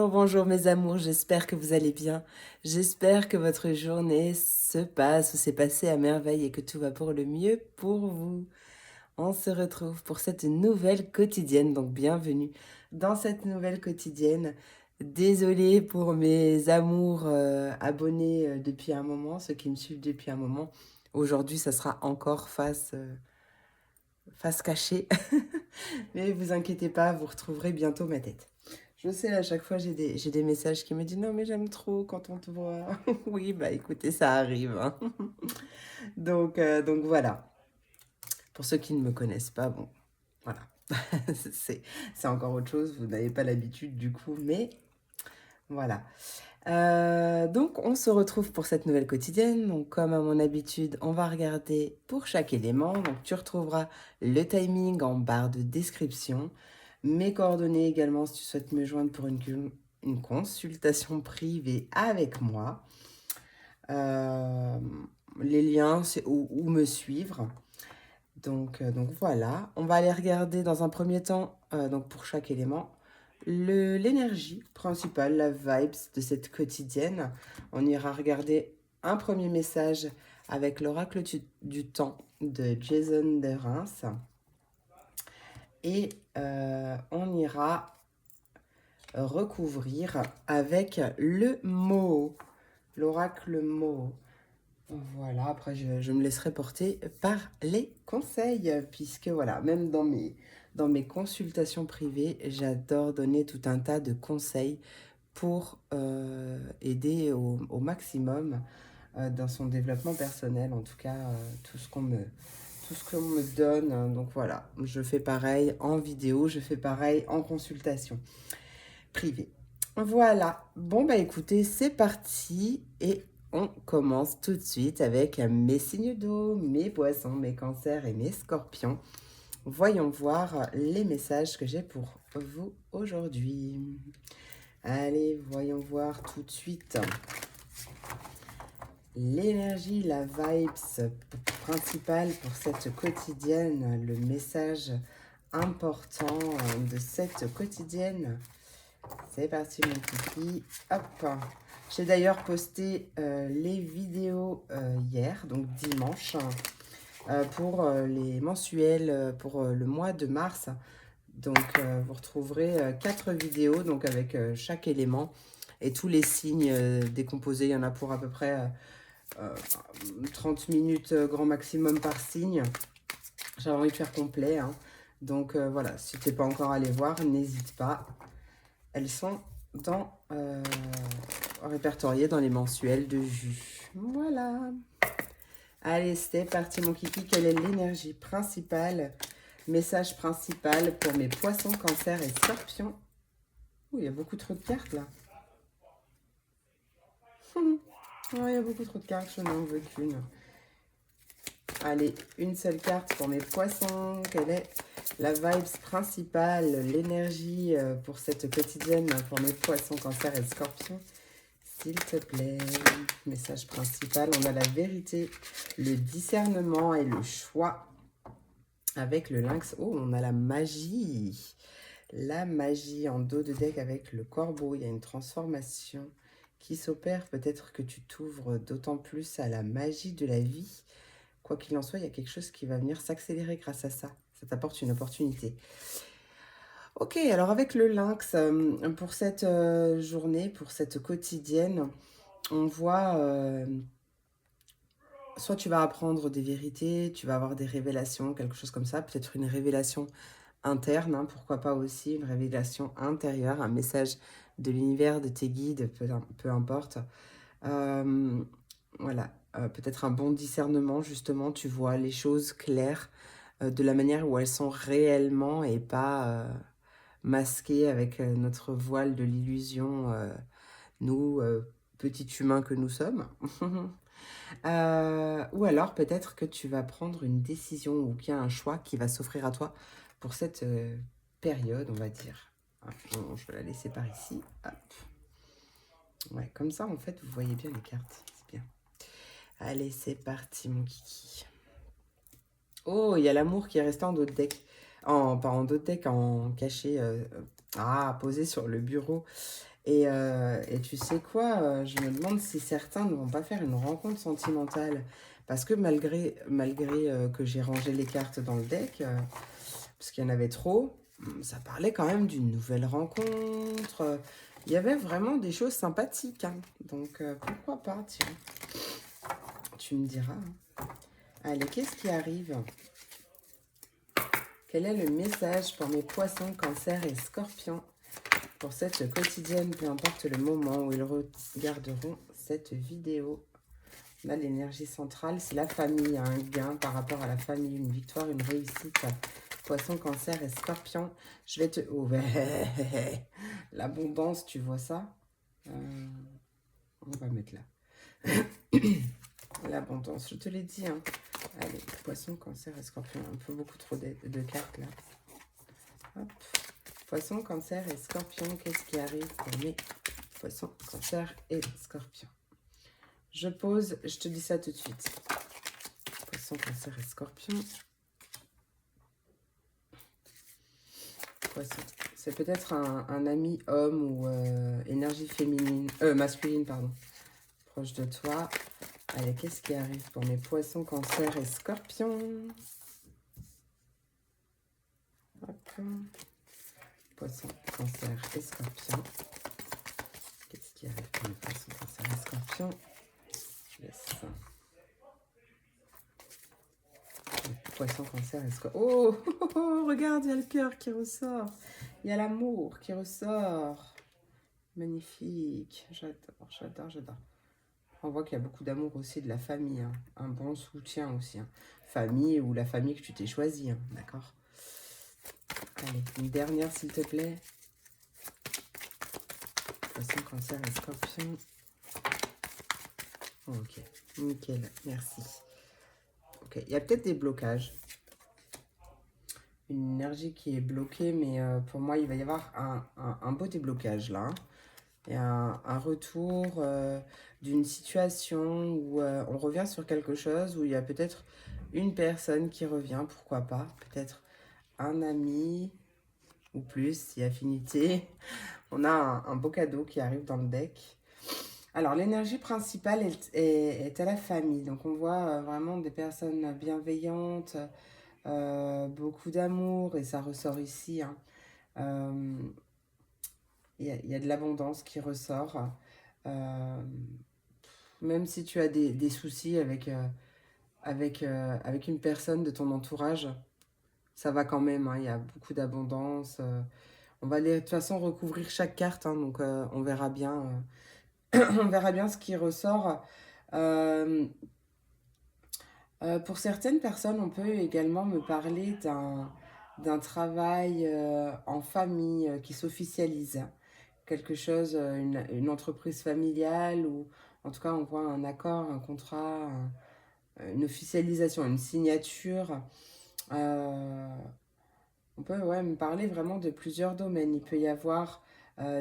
bonjour mes amours, j'espère que vous allez bien. J'espère que votre journée se passe ou s'est passée à merveille et que tout va pour le mieux pour vous. On se retrouve pour cette nouvelle quotidienne, donc bienvenue dans cette nouvelle quotidienne. Désolée pour mes amours abonnés depuis un moment, ceux qui me suivent depuis un moment. Aujourd'hui, ça sera encore face cachée. Mais vous inquiétez pas, vous retrouverez bientôt ma tête. Je sais, à chaque fois, j'ai des messages qui me disent non, mais j'aime trop quand on te voit. Oui, bah écoutez, ça arrive, hein. Donc voilà. Pour ceux qui ne me connaissent pas, bon, voilà. c'est, c'est encore autre chose, vous n'avez pas l'habitude du coup, mais voilà. Donc on se retrouve pour cette nouvelle quotidienne. Donc comme à mon habitude, on va regarder pour chaque élément. Donc tu retrouveras le timing en barre de description. Mes coordonnées également si tu souhaites me joindre pour une consultation privée avec moi. Euh, les liens, c'est où me suivre. Donc voilà, on va aller regarder dans un premier temps, donc pour chaque élément, l'énergie principale, la vibes de cette quotidienne. On ira regarder un premier message avec l'oracle du temps de Jason de Reims. Et on ira recouvrir avec le mot, l'oracle mot. Voilà, après je me laisserai porter par les conseils, puisque voilà, même dans mes consultations privées, j'adore donner tout un tas de conseils pour aider au maximum dans son développement personnel, en tout cas tout ce qu'on me donne. Donc voilà, je fais pareil en vidéo, je fais pareil en consultation privée. Voilà, bon bah écoutez, c'est parti et on commence tout de suite avec mes signes d'eau, mes poissons, mes cancers et mes scorpions. Voyons voir les messages que j'ai pour vous aujourd'hui. Allez, voyons voir tout de suite l'énergie, la vibes principale pour cette quotidienne, le message important de cette quotidienne. C'est parti mon kiki, hop. J'ai d'ailleurs posté les vidéos hier, donc dimanche, pour les mensuels pour le mois de mars. Donc vous retrouverez 4 vidéos donc avec chaque élément et tous les signes décomposés. Il y en a pour à peu près 30 minutes grand maximum par signe. J'avais envie de faire complet, hein. Donc voilà, si tu n'es pas encore allé voir, n'hésite pas. Elles sont répertoriées dans les mensuels de jus. Voilà. Allez, c'est parti mon kiki. Quelle est l'énergie principale, message principal pour mes poissons, cancers et scorpions? Ouh, il y a beaucoup trop de cartes là. Il y a beaucoup trop de cartes, je n'en veux qu'une. Allez, une seule carte pour mes poissons. Quelle est la vibes principale, l'énergie pour cette quotidienne pour mes poissons, cancers et scorpions? S'il te plaît, message principal, on a la vérité, le discernement et le choix. Avec le lynx, oh, on a la magie. La magie en dos de deck avec le corbeau. Il y a une transformation qui s'opère. Peut-être que tu t'ouvres d'autant plus à la magie de la vie. Quoi qu'il en soit, il y a quelque chose qui va venir s'accélérer grâce à ça. Ça t'apporte une opportunité. Ok, alors avec le lynx, pour cette journée, pour cette quotidienne, on voit, soit tu vas apprendre des vérités, tu vas avoir des révélations, quelque chose comme ça, peut-être une révélation interne, hein, pourquoi pas aussi, une révélation intérieure, un message de l'univers, de tes guides, peu importe. Voilà, peut-être un bon discernement, justement, tu vois les choses claires de la manière où elles sont réellement et pas masquées avec notre voile de l'illusion, nous, petits humains que nous sommes. Ou alors peut-être que tu vas prendre une décision ou qu'il y a un choix qui va s'offrir à toi pour cette période, on va dire. Ah, bon, je vais la laisser par ici. Hop. Ouais, comme ça, en fait, vous voyez bien les cartes. C'est bien. Allez, c'est parti, mon kiki. Oh, il y a l'amour qui est resté en dos de deck. Pas en dos de deck, en caché Ah, posé sur le bureau. Et tu sais quoi, je me demande si certains ne vont pas faire une rencontre sentimentale. Parce que malgré que j'ai rangé les cartes dans le deck, parce qu'il y en avait trop, ça parlait quand même d'une nouvelle rencontre. Il y avait vraiment des choses sympathiques, hein. Donc pourquoi pas, tiens, tu me diras, hein. Allez, qu'est-ce qui arrive? Quel est le message pour mes poissons, cancers et scorpions pour cette quotidienne, peu importe le moment où ils regarderont cette vidéo? Là, l'énergie centrale, c'est la famille, un gain par rapport à la famille, une victoire, une réussite. Poisson, cancer et scorpion. Je vais te... Oh, l'abondance, tu vois ça? On va mettre là. L'abondance, je te l'ai dit, hein. Allez, poisson, cancer et scorpion. Un peu beaucoup trop de cartes, là. Hop. Poisson, cancer et scorpion. Qu'est-ce qui arrive pour mes poissons, cancer et scorpion? Je pose, je te dis ça tout de suite. Poisson, cancer et scorpion. Poisson. C'est peut-être un ami homme ou énergie féminine, masculine, pardon, proche de toi. Allez, qu'est-ce qui arrive pour mes poissons, cancer et scorpions? Hop. Poisson, cancer et scorpion. Qu'est-ce qui arrive pour mes poissons, cancer et scorpion? Je laisse ça. Poisson, cancer et scorpion. Oh, oh, oh, regarde, il y a le cœur qui ressort. Il y a l'amour qui ressort. Magnifique. J'adore, j'adore, j'adore. On voit qu'il y a beaucoup d'amour aussi de la famille, hein. Un bon soutien aussi, hein. Famille ou la famille que tu t'es choisie, hein. D'accord. Allez, une dernière s'il te plaît. Poisson, cancer et scorpion. Ok, nickel, merci. Ok, il y a peut-être des blocages. Une énergie qui est bloquée, mais pour moi, il va y avoir un beau déblocage là, hein. Il y a un retour d'une situation où on revient sur quelque chose, où il y a peut-être une personne qui revient, pourquoi pas, peut-être un ami ou plus, si affinité. On a un beau cadeau qui arrive dans le deck. Alors, l'énergie principale est à la famille. Donc, on voit vraiment des personnes bienveillantes, beaucoup d'amour, et ça ressort ici, hein. Euh, il y a de l'abondance qui ressort. Euh, Même si tu as des soucis avec une personne de ton entourage, ça va quand même, hein. Il y a beaucoup d'abondance. On va de toute façon recouvrir chaque carte, hein, donc on verra bien, on verra bien ce qui ressort. Euh, pour certaines personnes, on peut également me parler d'un travail en famille qui s'officialise. Quelque chose, une entreprise familiale, ou en tout cas on voit un accord, un contrat, une officialisation, une signature. Euh, on peut, ouais, me parler vraiment de plusieurs domaines. Il peut y avoir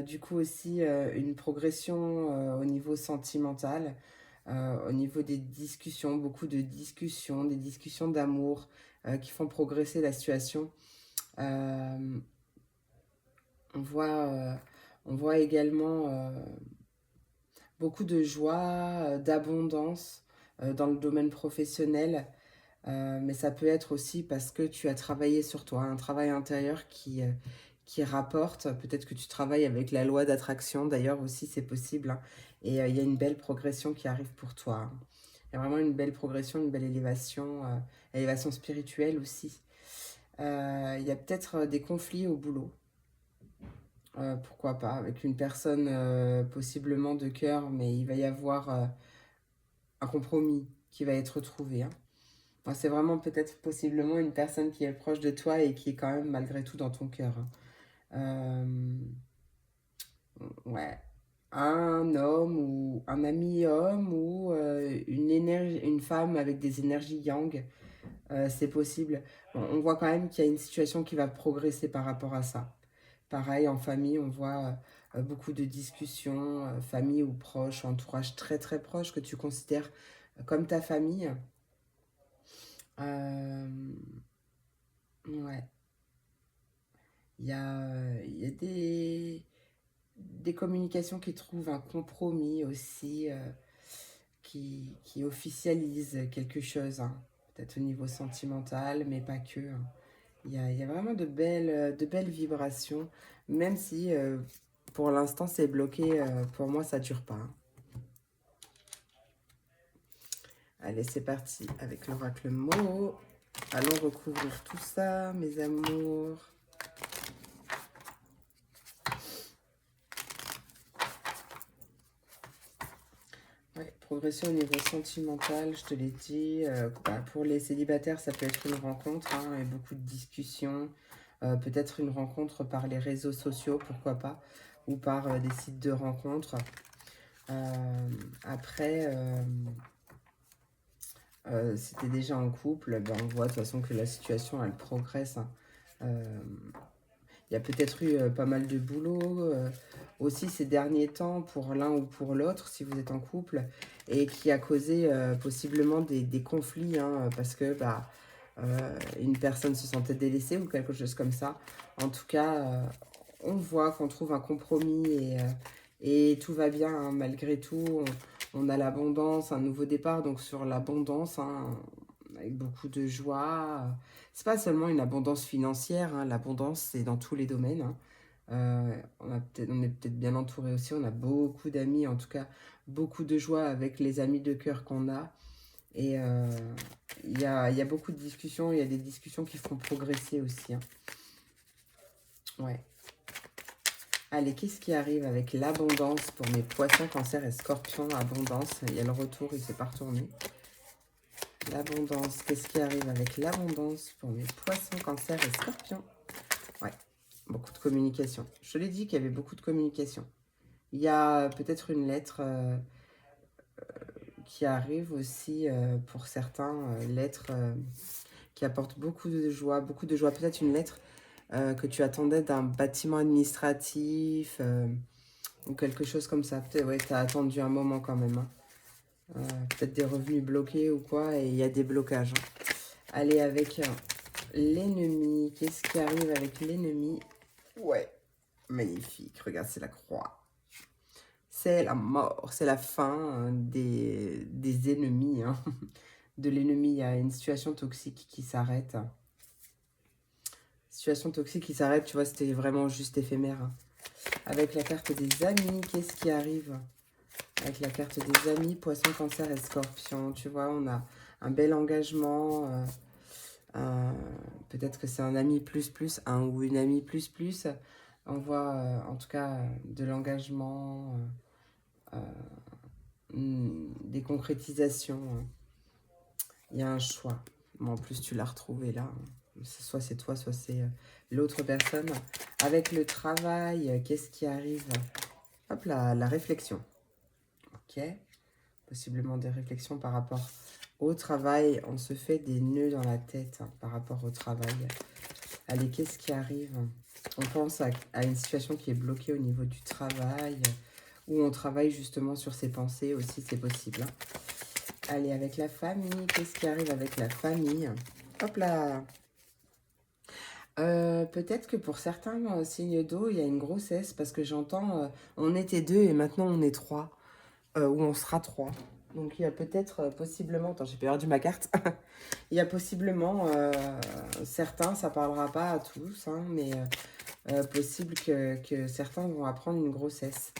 du coup aussi une progression au niveau sentimental, au niveau des discussions, beaucoup de discussions, des discussions d'amour qui font progresser la situation. Euh, on voit, euh, on voit également beaucoup de joie, d'abondance dans le domaine professionnel. Mais ça peut être aussi parce que tu as travaillé sur toi, un travail intérieur qui rapporte. Peut-être que tu travailles avec la loi d'attraction, d'ailleurs aussi c'est possible, hein. Et il y a une belle progression qui arrive pour toi, hein. Il y a vraiment une belle progression, une belle élévation, élévation spirituelle aussi. Il y a peut-être des conflits au boulot, pourquoi pas, avec une personne possiblement de cœur, mais il va y avoir un compromis qui va être trouvé, hein. Moi, c'est vraiment peut-être possiblement une personne qui est proche de toi et qui est quand même malgré tout dans ton cœur, hein. Ouais. Un homme ou un ami homme ou une femme avec des énergies yang, c'est possible. Bon, on voit quand même qu'il y a une situation qui va progresser par rapport à ça. Pareil, en famille, on voit beaucoup de discussions, famille ou proche, entourage très très proche que tu considères comme ta famille. Euh, ouais. Il y a des communications qui trouvent un compromis aussi, qui officialisent quelque chose, hein. Peut-être au niveau sentimental, mais pas que, hein. Il y a vraiment de belles vibrations, même si pour l'instant c'est bloqué, pour moi ça dure pas, hein. Allez, c'est parti avec l'oracle mot. Allons recouvrir tout ça, mes amours. Ouais, progression au niveau sentimental, je te l'ai dit. Pour les célibataires, ça peut être une rencontre, hein, et beaucoup de discussions. Peut-être une rencontre par les réseaux sociaux, pourquoi pas, ou par des sites de rencontres. Après, si tu es déjà en couple, ben, on voit de toute façon que la situation, elle progresse, hein. Il y a peut-être eu pas mal de boulot aussi ces derniers temps pour l'un ou pour l'autre, si vous êtes en couple, et qui a causé possiblement des conflits, hein, parce que bah, une personne se sentait délaissée ou quelque chose comme ça. En tout cas, on voit qu'on trouve un compromis et tout va bien, hein, malgré tout. On a l'abondance, un nouveau départ, donc sur l'abondance, hein, avec beaucoup de joie. C'est pas seulement une abondance financière, hein, l'abondance c'est dans tous les domaines, hein. On est peut-être bien entouré aussi, on a beaucoup d'amis, en tout cas beaucoup de joie avec les amis de cœur qu'on a. Et il y a beaucoup de discussions, il y a des discussions qui font progresser aussi, hein. Ouais. Allez, qu'est-ce qui arrive avec l'abondance pour mes poissons, cancer et scorpions? Abondance, il y a le retour, il ne s'est pas retourné. L'abondance, qu'est-ce qui arrive avec l'abondance pour mes poissons, cancer et scorpions? Ouais, beaucoup de communication. Je te l'ai dit qu'il y avait beaucoup de communication. Il y a peut-être une lettre qui arrive aussi pour certains, lettre qui apporte beaucoup de joie, beaucoup de joie. Peut-être une lettre que tu attendais d'un bâtiment administratif ou quelque chose comme ça. Peut-être, ouais, tu as attendu un moment quand même, hein. Peut-être des revenus bloqués ou quoi, et il y a des blocages, hein. Allez, avec l'ennemi, qu'est-ce qui arrive avec l'ennemi? Ouais, magnifique, regarde, c'est la croix. C'est la mort, c'est la fin des ennemis, hein. De l'ennemi, il y a une situation toxique qui s'arrête. Situation toxique qui s'arrête, tu vois, c'était vraiment juste éphémère, hein. Avec la carte des amis, qu'est-ce qui arrive? Avec la carte des amis, poisson, cancer et scorpion, tu vois, on a un bel engagement. Peut-être que c'est un ami plus plus, un ou une amie plus plus. On voit en tout cas de l'engagement, des concrétisations, hein. Il y a un choix. Mais en plus, tu l'as retrouvé là, hein. Soit c'est toi, soit c'est l'autre personne. Avec le travail, qu'est-ce qui arrive? Hop là, la réflexion. Ok. Possiblement des réflexions par rapport au travail. On se fait des nœuds dans la tête, hein, par rapport au travail. Allez, qu'est-ce qui arrive? On pense à une situation qui est bloquée au niveau du travail, où on travaille justement sur ses pensées aussi, c'est possible, hein. Allez, avec la famille, qu'est-ce qui arrive avec la famille? Hop là. Peut-être que pour certains signes d'eau, il y a une grossesse, parce que j'entends on était deux et maintenant on est trois, ou on sera trois. Donc il y a peut-être possiblement, attends, j'ai perdu ma carte. Il y a possiblement certains, ça parlera pas à tous, hein, mais possible que certains vont apprendre une grossesse.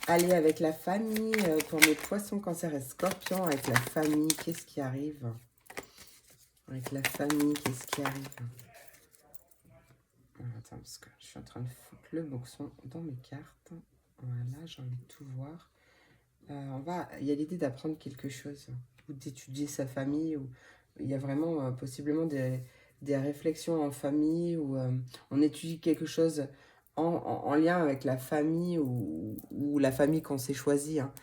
Allez, avec la famille, pour mes poissons, cancer et scorpions, avec la famille, qu'est-ce qui arrive? Avec la famille, qu'est-ce qui arrive? Attends, parce que je suis en train de foutre le boxon dans mes cartes. Voilà, j'ai envie de tout voir. Il y a l'idée d'apprendre quelque chose, ou d'étudier sa famille, ou il y a vraiment possiblement des réflexions en famille, où on étudie quelque chose en lien avec la famille, ou la famille qu'on s'est choisie, hein.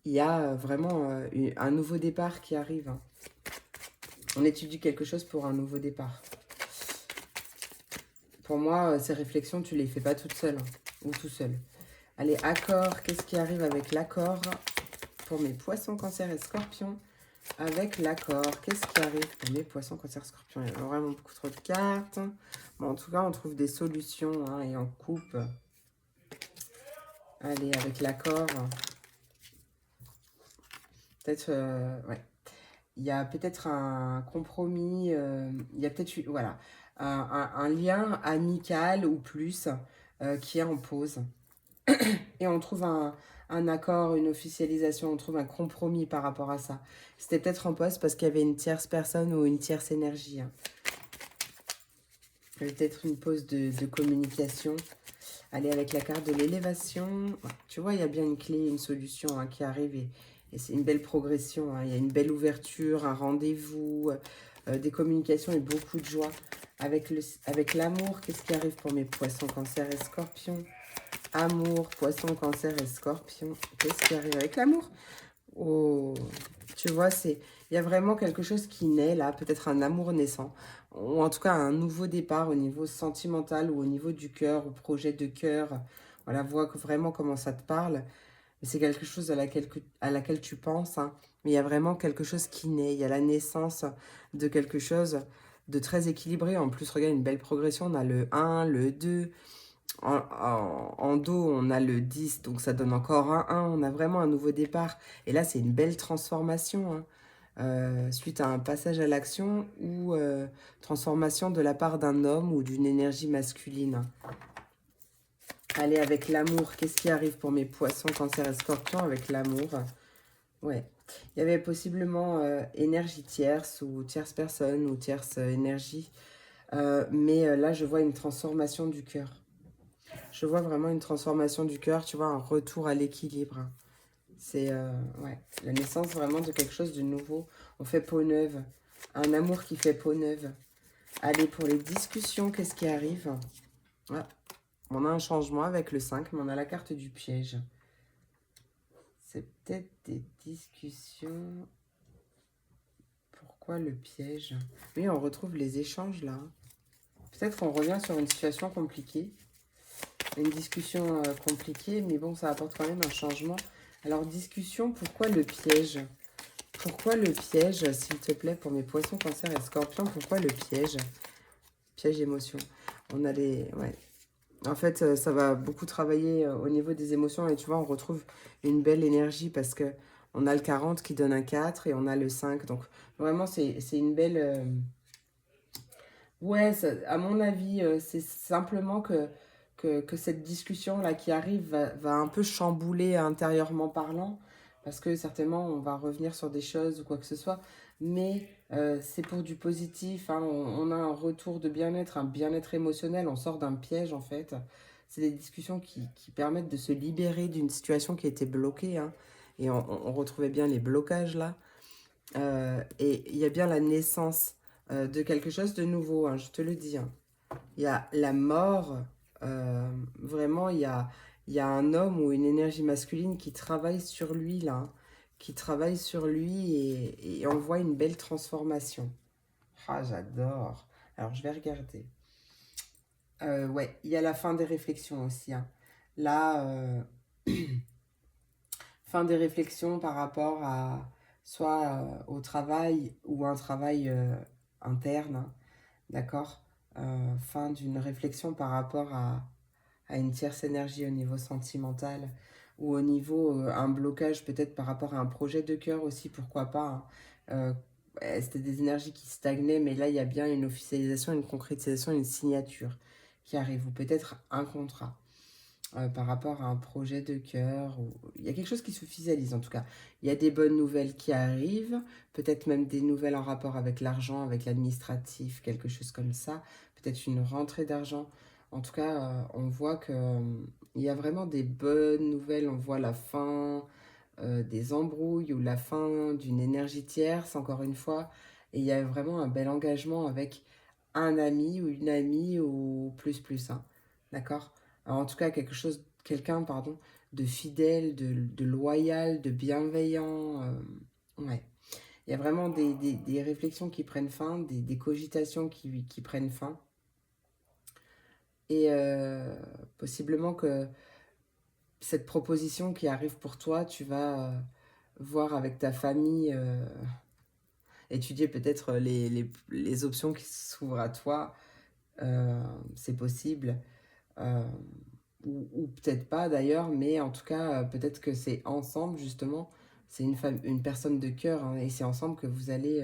Il y a vraiment un nouveau départ qui arrive, hein. On étudie quelque chose pour un nouveau départ. Pour moi, ces réflexions, tu les fais pas toute seule, hein, ou tout seul. Allez, accord, qu'est-ce qui arrive avec l'accord pour mes poissons, cancer et scorpions? avec l'accord. Qu'est-ce qui arrive pour mes poissons, cancer, scorpion? Il y a vraiment beaucoup trop de cartes. Bon, en tout cas, on trouve des solutions hein, et on coupe. Allez, avec l'accord. Peut-être, ouais. Il y a peut-être un compromis, il y a peut-être, voilà, un lien amical ou plus qui est en pause. Et on trouve un accord, une officialisation, on trouve un compromis par rapport à ça. C'était peut-être en pause parce qu'il y avait une tierce personne ou une tierce énergie. Hein. Peut-être une pause de communication. Allez, avec la carte de l'élévation. Ouais, tu vois, il y a bien une clé, une solution hein, qui arrive et c'est une belle progression. Hein. Il y a une belle ouverture, un rendez-vous, des communications et beaucoup de joie. Avec l'amour, qu'est-ce qui arrive pour mes poissons, cancer et scorpions? Amour, poisson, cancer et scorpion. Qu'est-ce qui arrive avec l'amour? Oh, tu vois, il y a vraiment quelque chose qui naît là, peut-être un amour naissant, ou en tout cas un nouveau départ au niveau sentimental ou au niveau du cœur, au projet de cœur. Voilà, vois vraiment comment ça te parle. C'est quelque chose à laquelle tu penses, hein. Mais il y a vraiment quelque chose qui naît. Il y a la naissance de quelque chose de très équilibré. En plus, regarde, une belle progression. On a le 1, le 2. En dos, on a le 10, donc ça donne encore un 1. On a vraiment un nouveau départ. Et là, c'est une belle transformation, hein. Suite à un passage à l'action ou transformation de la part d'un homme ou d'une énergie masculine. Allez, avec l'amour, qu'est-ce qui arrive pour mes poissons, cancer et scorpions avec l'amour? Ouais. Il y avait possiblement énergie tierce ou tierce personne ou tierce énergie. Mais là, je vois une transformation du cœur. Je vois vraiment une transformation du cœur, tu vois, un retour à l'équilibre. C'est ouais, la naissance vraiment de quelque chose de nouveau. On fait peau neuve. Un amour qui fait peau neuve. Allez, pour les discussions, qu'est-ce qui arrive? Ouais. On a un changement avec le 5, mais on a la carte du piège. C'est peut-être des discussions. Pourquoi le piège? Oui, on retrouve les échanges là. Peut-être qu'on revient sur une situation compliquée. Une discussion compliquée, mais bon, ça apporte quand même un changement. Alors, discussion, pourquoi le piège? Pourquoi le piège, s'il te plaît, pour mes poissons, cancer et scorpions? Pourquoi le piège? Piège émotion. On a les... Ouais. En fait, ça va beaucoup travailler au niveau des émotions. Et tu vois, on retrouve une belle énergie parce que on a le 40 qui donne un 4 et on a le 5. Donc, vraiment, c'est une belle... Ouais, à mon avis, c'est simplement que cette discussion-là qui arrive va un peu chambouler intérieurement parlant, parce que certainement on va revenir sur des choses ou quoi que ce soit, mais c'est pour du positif, hein, on a un retour de bien-être, un bien-être émotionnel, on sort d'un piège en fait. C'est des discussions qui permettent de se libérer d'une situation qui était bloquée, hein, et on retrouvait bien les blocages là. Et il y a bien la naissance de quelque chose de nouveau, hein, je te le dis. Hein. Il y a la mort, vraiment, il y a un homme ou une énergie masculine qui travaille sur lui, là, hein, qui travaille sur lui et on voit une belle transformation. Ah, j'adore. Alors, je vais regarder. Ouais, il y a la fin des réflexions aussi. Hein. Là, fin des réflexions par rapport à soit au travail ou un travail interne, hein, d'accord? Fin d'une réflexion par rapport à une tierce énergie au niveau sentimental ou au niveau un blocage peut-être par rapport à un projet de cœur aussi, pourquoi pas. Hein. Ouais, c'était des énergies qui stagnaient, mais là il y a bien une officialisation, une concrétisation, une signature qui arrive ou peut-être un contrat par rapport à un projet de cœur. Il y a quelque chose qui s'officialise en tout cas. Il y a des bonnes nouvelles qui arrivent, peut-être même des nouvelles en rapport avec l'argent, avec l'administratif, quelque chose comme ça. Peut-être une rentrée d'argent. En tout cas, on voit que il y a vraiment des bonnes nouvelles. On voit la fin des embrouilles ou la fin d'une énergie tierce, encore une fois. Et il y a vraiment un bel engagement avec un ami ou une amie ou plus, hein. D'accord? En tout cas, quelqu'un, pardon, de fidèle, de loyal, de bienveillant. Ouais. Il y a vraiment des réflexions qui prennent fin, des cogitations qui prennent fin. Et possiblement que cette proposition qui arrive pour toi, tu vas voir avec ta famille étudier peut-être les options qui s'ouvrent à toi. C'est possible. Euh, ou peut-être pas d'ailleurs, mais en tout cas, peut-être que c'est ensemble, justement. C'est une personne de cœur, hein, et c'est ensemble que vous allez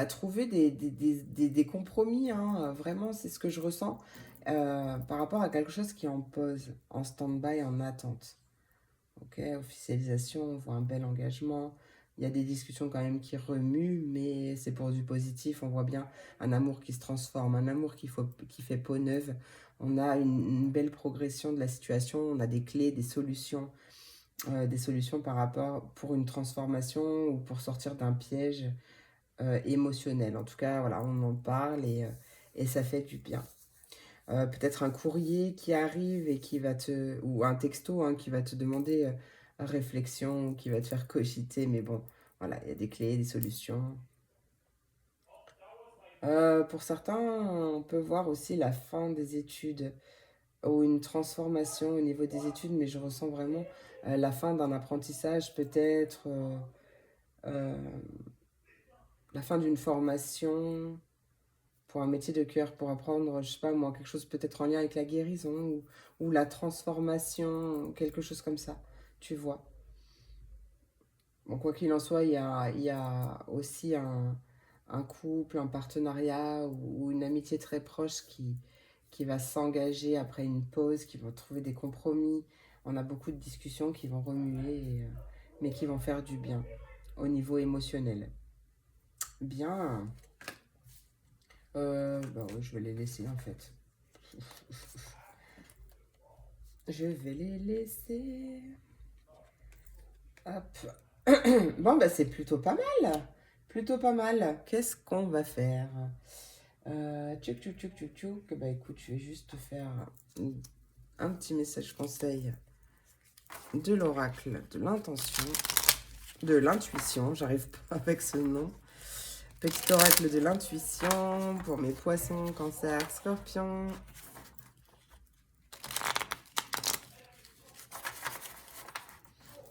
trouver des compromis, hein, vraiment, c'est ce que je ressens par rapport à quelque chose qui est en pause, en stand-by, en attente. Ok, officialisation, on voit un bel engagement. Il y a des discussions quand même qui remuent, mais c'est pour du positif. On voit bien un amour qui se transforme, un amour qui fait peau neuve. On a une belle progression de la situation, on a des clés, des solutions par rapport pour une transformation ou pour sortir d'un piège émotionnel. En tout cas, voilà, on en parle et ça fait du bien. Peut-être un courrier qui arrive et qui va te... ou un texto, hein, qui va te demander réflexion, qui va te faire cogiter, mais bon, voilà, il y a des clés, des solutions. Pour certains, on peut voir aussi la fin des études ou une transformation au niveau des études, mais je ressens vraiment la fin d'un apprentissage, peut-être euh, la fin d'une formation pour un métier de cœur, pour apprendre, je sais pas moi, quelque chose peut-être en lien avec la guérison ou la transformation, quelque chose comme ça, tu vois. Bon, quoi qu'il en soit, il y a aussi un couple, un partenariat ou une amitié très proche qui va s'engager après une pause, qui vont trouver des compromis. On a beaucoup de discussions qui vont remuer, mais qui vont faire du bien au niveau émotionnel. Bien, ouais, je vais les laisser en fait. Je vais les laisser. Hop. Bon, bah c'est plutôt pas mal. Plutôt pas mal. Qu'est-ce qu'on va faire Tchouk, tchouk, tchouk, tchouk, tchouk. Bah écoute, je vais juste faire un petit message conseil de l'oracle, de l'intention, de l'intuition. J'arrive pas avec ce nom. Petit oracle de l'intuition pour mes poissons, cancer, scorpion.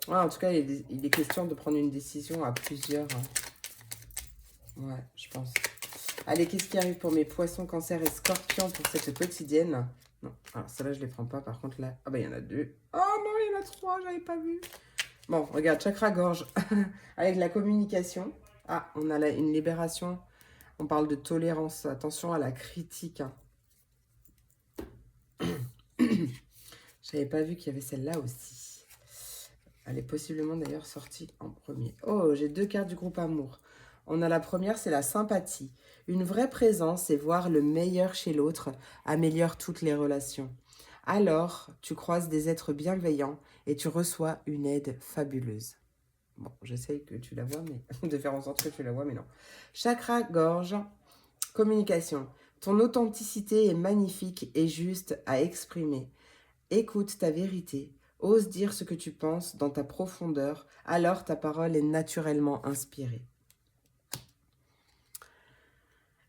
Ouais, en tout cas, il est question de prendre une décision à plusieurs. Ouais, je pense. Allez, qu'est-ce qui arrive pour mes poissons, cancer et scorpions pour cette quotidienne? Non, alors celle-là, je ne les prends pas. Par contre, là... Ah bah, il y en a deux. Oh non, il y en a trois, j'avais pas vu. Bon, regarde, chakra-gorge. Avec la communication. Ah, on a là une libération. On parle de tolérance. Attention à la critique. Hein. J'avais pas vu qu'il y avait celle-là aussi. Elle est possiblement d'ailleurs sortie en premier. Oh, j'ai deux cartes du groupe amour. On a la première, c'est la sympathie. Une vraie présence et voir le meilleur chez l'autre améliore toutes les relations. Alors, tu croises des êtres bienveillants et tu reçois une aide fabuleuse. Bon, j'essaye que tu la vois, mais de faire en sorte que tu la vois, mais non. Chakra, gorge, communication. Ton authenticité est magnifique et juste à exprimer. Écoute ta vérité. Ose dire ce que tu penses dans ta profondeur, alors ta parole est naturellement inspirée.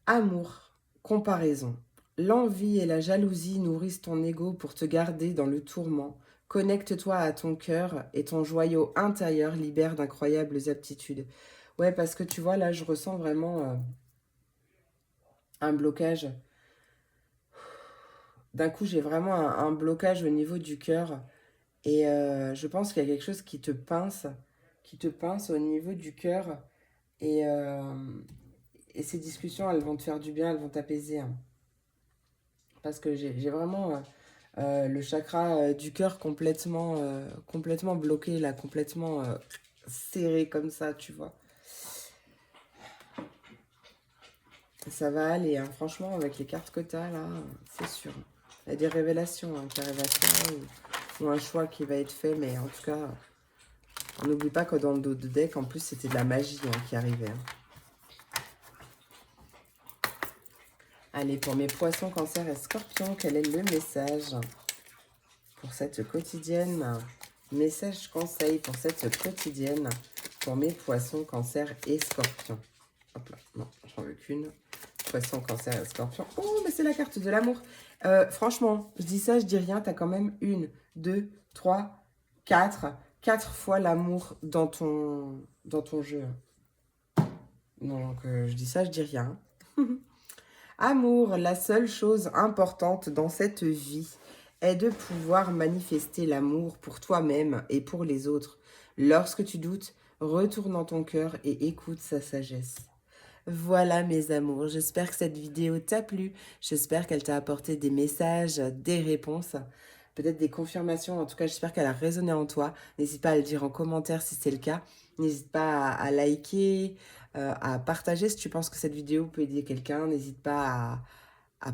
Amour, comparaison. L'envie et la jalousie nourrissent ton ego pour te garder dans le tourment. Connecte-toi à ton cœur et ton joyau intérieur libère d'incroyables aptitudes. Ouais, parce que tu vois, là, je ressens vraiment un blocage. D'un coup, j'ai vraiment un blocage au niveau du cœur. Et je pense qu'il y a quelque chose qui te pince au niveau du cœur. Et, euh, et ces discussions, elles vont te faire du bien, elles vont t'apaiser. Hein. Parce que j'ai vraiment le chakra du cœur complètement bloqué, là, complètement serré comme ça, tu vois. Ça va aller, hein. Franchement, avec les cartes que tu as, là, c'est sûr. Il y a des révélations hein, qui arrivent à toi ou un choix qui va être fait, mais en tout cas, on n'oublie pas que dans le dos de deck, en plus, c'était de la magie hein, qui arrivait. Hein. Allez, pour mes poissons, cancer et scorpions, quel est le message pour cette quotidienne? Message conseil pour cette quotidienne pour mes poissons, cancer et scorpions. Hop là, non, j'en veux qu'une. Poisson, cancer et scorpion. Oh, mais c'est la carte de l'amour. Franchement, je dis ça, je dis rien. Tu as quand même une, deux, trois, quatre. Quatre fois l'amour dans ton jeu. Donc, je dis ça, je dis rien. Amour, la seule chose importante dans cette vie est de pouvoir manifester l'amour pour toi-même et pour les autres. Lorsque tu doutes, retourne dans ton cœur et écoute sa sagesse. Voilà mes amours, j'espère que cette vidéo t'a plu, j'espère qu'elle t'a apporté des messages, des réponses, peut-être des confirmations, en tout cas j'espère qu'elle a résonné en toi. N'hésite pas à le dire en commentaire si c'est le cas, n'hésite pas à liker, à partager si tu penses que cette vidéo peut aider quelqu'un, n'hésite pas à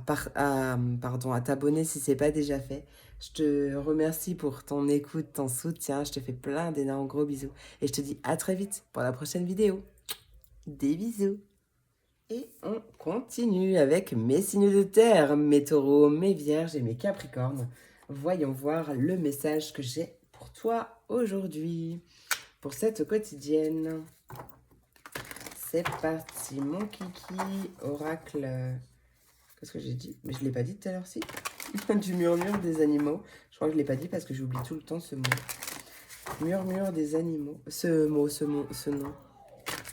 t'abonner si c'est pas déjà fait. Je te remercie pour ton écoute, ton soutien, je te fais plein d'énormes gros bisous et je te dis à très vite pour la prochaine vidéo. Des bisous. Et on continue avec mes signes de terre, mes taureaux, mes vierges et mes capricornes. Voyons voir le message que j'ai pour toi aujourd'hui, pour cette quotidienne. C'est parti, mon kiki, oracle. Qu'est-ce que j'ai dit? Mais je ne l'ai pas dit tout à l'heure, si. Du murmure des animaux. Je crois que je ne l'ai pas dit parce que j'oublie tout le temps ce mot. Murmure des animaux. Ce nom.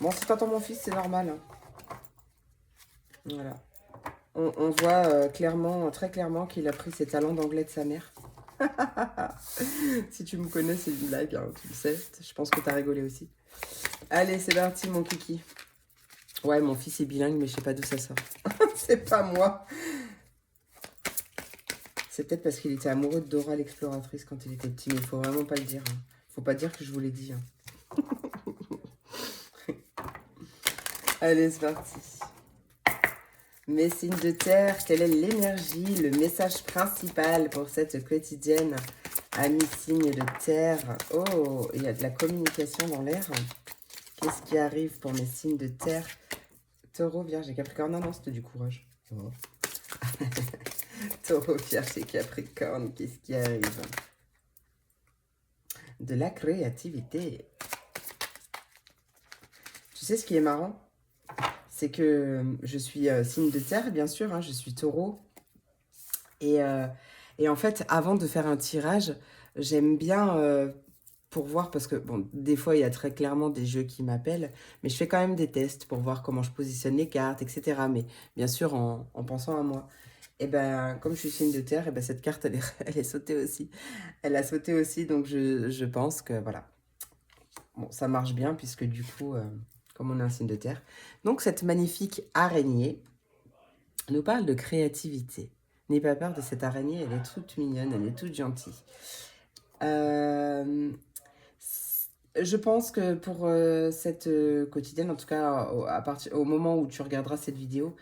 Bon, si t'entends mon fils, c'est normal. Hein. Voilà. On voit clairement, très clairement qu'il a pris ses talents d'anglais de sa mère. Si tu me connais, c'est une blague, hein, tu le sais. Je pense que tu as rigolé aussi. Allez, c'est parti, mon kiki. Ouais, mon fils est bilingue, mais je sais pas d'où ça sort. C'est pas moi. C'est peut-être parce qu'il était amoureux de Dora l'exploratrice quand il était petit, mais il faut vraiment pas le dire. Hein. Faut pas dire que je vous l'ai dit. Hein. Allez, c'est parti. Mes signes de terre, quelle est l'énergie, le message principal pour cette quotidienne? Amis signes de terre. Oh, il y a de la communication dans l'air. Qu'est-ce qui arrive pour mes signes de terre? Taureau, Vierge et Capricorne. Non, non, c'était du courage. Oh. Taureau, Vierge et Capricorne, qu'est-ce qui arrive? De la créativité. Tu sais ce qui est marrant? C'est que je suis signe de terre, bien sûr, hein, je suis taureau. Et en fait, avant de faire un tirage, j'aime bien pour voir, parce que bon, des fois, il y a très clairement des jeux qui m'appellent, mais je fais quand même des tests pour voir comment je positionne les cartes, etc. Mais bien sûr, en pensant à moi. Et ben, comme je suis signe de terre, et ben, cette carte, elle est sautée aussi. Elle a sauté aussi, donc je pense que, voilà. Bon, ça marche bien, puisque du coup, comme on est un signe de terre. Donc, cette magnifique araignée nous parle de créativité. N'aie pas peur de cette araignée, elle est toute mignonne, elle est toute gentille. Je pense que pour cette quotidienne, en tout cas au moment où tu regarderas cette vidéo,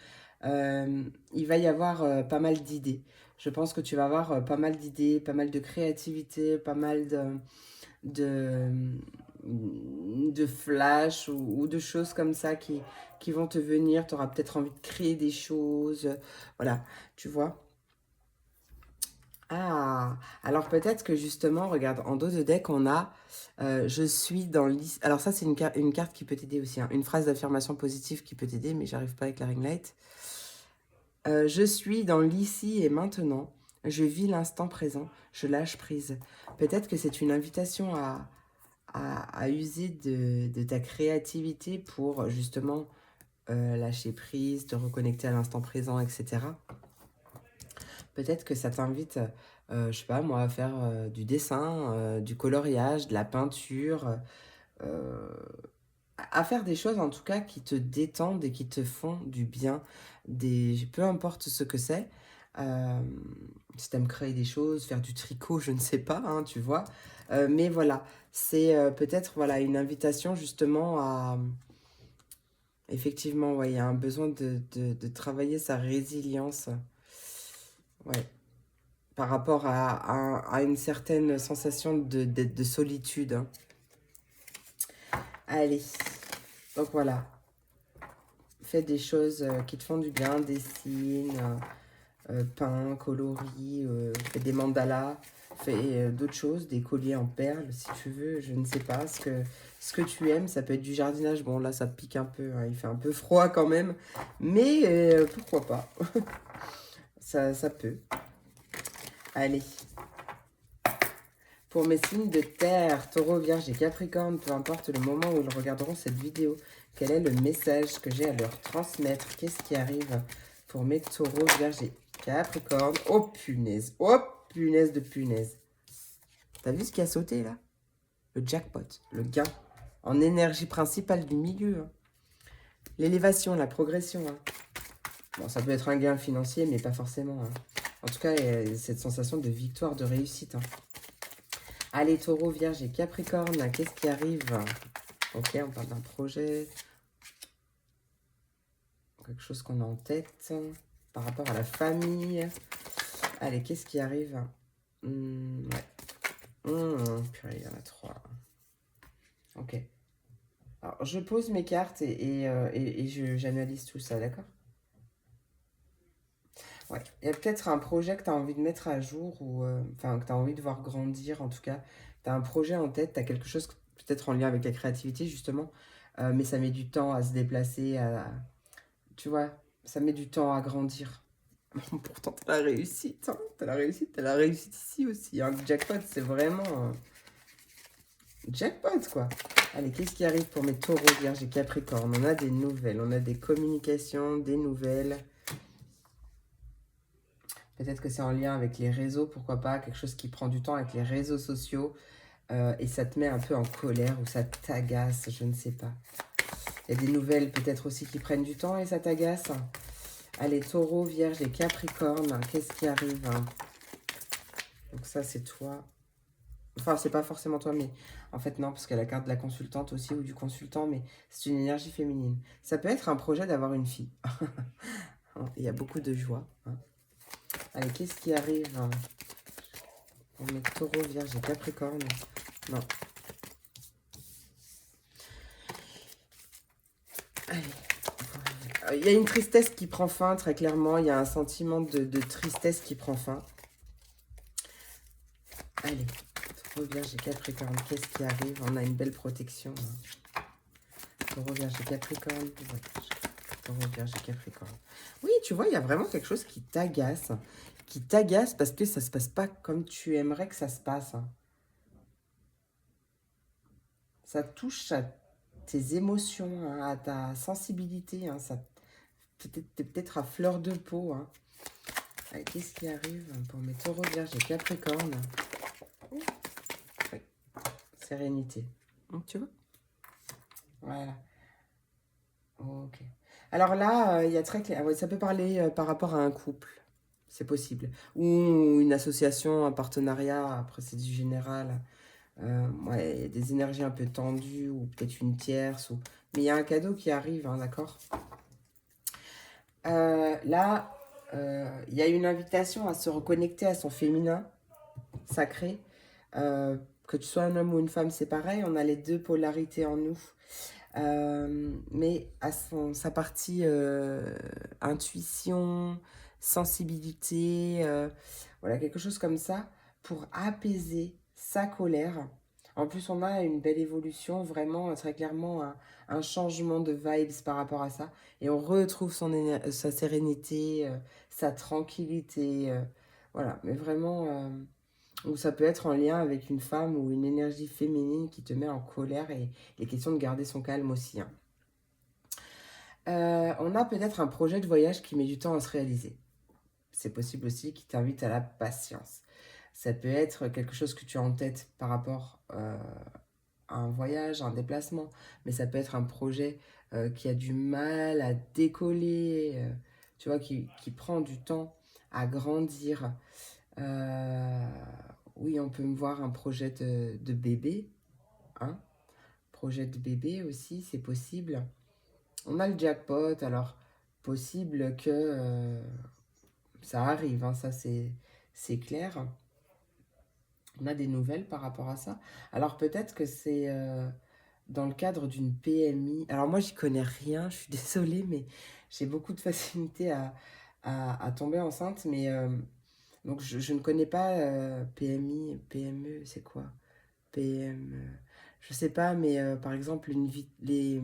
il va y avoir pas mal d'idées. Je pense que tu vas avoir pas mal d'idées, pas mal de créativité, pas mal de, de flash ou de choses comme ça qui vont te venir. Tu auras peut-être envie de créer des choses. Voilà, tu vois. Ah, alors peut-être que justement, regarde, en dos de deck, on a je suis dans l'ici. Alors ça, c'est une carte qui peut t'aider aussi. Hein. Une phrase d'affirmation positive qui peut t'aider, mais j'arrive pas avec la ring light. Je suis dans l'ici et maintenant. Je vis l'instant présent. Je lâche prise. Peut-être que c'est une invitation à user de ta créativité pour justement lâcher prise, te reconnecter à l'instant présent, etc. Peut-être que ça t'invite, je sais pas moi, à faire du dessin, du coloriage, de la peinture, euh, à faire des choses en tout cas qui te détendent et qui te font du bien, peu importe ce que c'est. Euh, Si t'aimes créer des choses, faire du tricot, je ne sais pas, hein, tu vois. Mais voilà, c'est peut-être voilà, une invitation justement à... Effectivement, ouais, il y a un besoin de travailler sa résilience. Ouais. Par rapport à une certaine sensation de solitude. Hein. Allez, donc voilà. Fais des choses qui te font du bien, dessine, peins, coloris, fais des mandalas, fais d'autres choses, des colliers en perles si tu veux, je ne sais pas. Ce que tu aimes, ça peut être du jardinage. Bon là ça pique un peu, hein, il fait un peu froid quand même, mais pourquoi pas. Ça peut. Allez. Pour mes signes de terre, taureau, vierge et capricorne, peu importe le moment où ils regarderont cette vidéo, Quel est le message que j'ai à leur transmettre? Qu'est-ce qui arrive pour mes taureaux, vierges et capricornes? Oh punaise! Oh punaise de punaise! T'as vu ce qui a sauté là? Le jackpot, le gain en énergie principale du milieu. Hein. L'élévation, la progression. Hein. Bon, ça peut être un gain financier, mais pas forcément. Hein. En tout cas, il y a cette sensation de victoire, de réussite. Hein. Allez, taureau, vierge et capricorne, qu'est-ce qui arrive? Ok, on parle d'un projet. Quelque chose qu'on a en tête par rapport à la famille. Allez, qu'est-ce qui arrive? Ouais. Purée, il y en a 3. Ok. Alors, je pose mes cartes et j'analyse tout ça, d'accord? Ouais. Il y a peut-être un projet que tu as envie de mettre à jour ou enfin que tu as envie de voir grandir en tout cas. Tu as un projet en tête, tu as quelque chose peut-être en lien avec la créativité justement, mais ça met du temps à se déplacer, tu vois, ça met du temps à grandir. Pourtant, tu as la réussite, hein. Tu as la réussite ici aussi. Hein. Le jackpot, c'est vraiment jackpot quoi. Allez, qu'est-ce qui arrive pour mes taureaux, vierges et capricornes? On a des nouvelles, on a des communications, des nouvelles. Peut-être que c'est en lien avec les réseaux, pourquoi pas, quelque chose qui prend du temps avec les réseaux sociaux et ça te met un peu en colère ou ça t'agace, je ne sais pas. Il y a des nouvelles peut-être aussi qui prennent du temps et ça t'agace. Allez, taureau, vierge et capricorne, qu'est-ce qui arrive? Donc ça, c'est toi. Enfin, c'est pas forcément toi, mais en fait, non, parce qu'il y a la carte de la consultante aussi ou du consultant, mais c'est une énergie féminine. Ça peut être un projet d'avoir une fille. Il y a beaucoup de joie. Hein. Allez, qu'est-ce qui arrive? On met taureau, vierge et capricorne. Non. Allez. Il y a une tristesse qui prend fin, très clairement. Il y a un sentiment de tristesse qui prend fin. Allez. Taureau, vierge et capricorne. Qu'est-ce qui arrive? On a une belle protection. Hein. Taureau, vierge et capricorne. Taureau, vierge et capricorne. Oui, tu vois, il y a vraiment quelque chose qui t'agace. Qui t'agace parce que ça se passe pas comme tu aimerais que ça se passe. Hein. Ça touche à tes émotions, hein, à ta sensibilité. Hein, ça peut-être à fleur de peau. Hein. Qu'est-ce qui arrive pour mes taureaux, vierges et capricornes? Oui. Sérénité. Donc, tu vois? Voilà. Ok. Alors là, il y a très clair. Ouais, ça peut parler par rapport à un couple. C'est possible. Ou une association, un partenariat. Après, c'est du général. Ouais, il y a des énergies un peu tendues. Ou peut-être une tierce. Ou... Mais il y a un cadeau qui arrive, hein, d'accord? Là, il y a une invitation à se reconnecter à son féminin sacré. Que tu sois un homme ou une femme, c'est pareil. On a les deux polarités en nous. Mais à sa partie intuition, sensibilité, voilà, quelque chose comme ça, pour apaiser sa colère. En plus, on a une belle évolution, vraiment très clairement un changement de vibes par rapport à ça. Et on retrouve sa sérénité, sa tranquillité. Voilà, mais vraiment, ou ça peut être en lien avec une femme ou une énergie féminine qui te met en colère et les questions de garder son calme aussi. Hein. On a peut-être un projet de voyage qui met du temps à se réaliser. C'est possible aussi qui t'invite à la patience. Ça peut être quelque chose que tu as en tête par rapport à un voyage, un déplacement, mais ça peut être un projet qui a du mal à décoller, tu vois, qui prend du temps à grandir. Euh, oui, on peut me voir un projet de bébé, hein. Projet de bébé aussi, c'est possible. On a le jackpot, alors possible que ça arrive, hein, ça c'est clair. On a des nouvelles par rapport à ça. Alors peut-être que c'est dans le cadre d'une PMI. Alors moi j'y connais rien, je suis désolée, mais j'ai beaucoup de facilité à tomber enceinte. Mais donc je ne connais pas PMI, PME, c'est quoi? PM, je sais pas, mais par exemple, les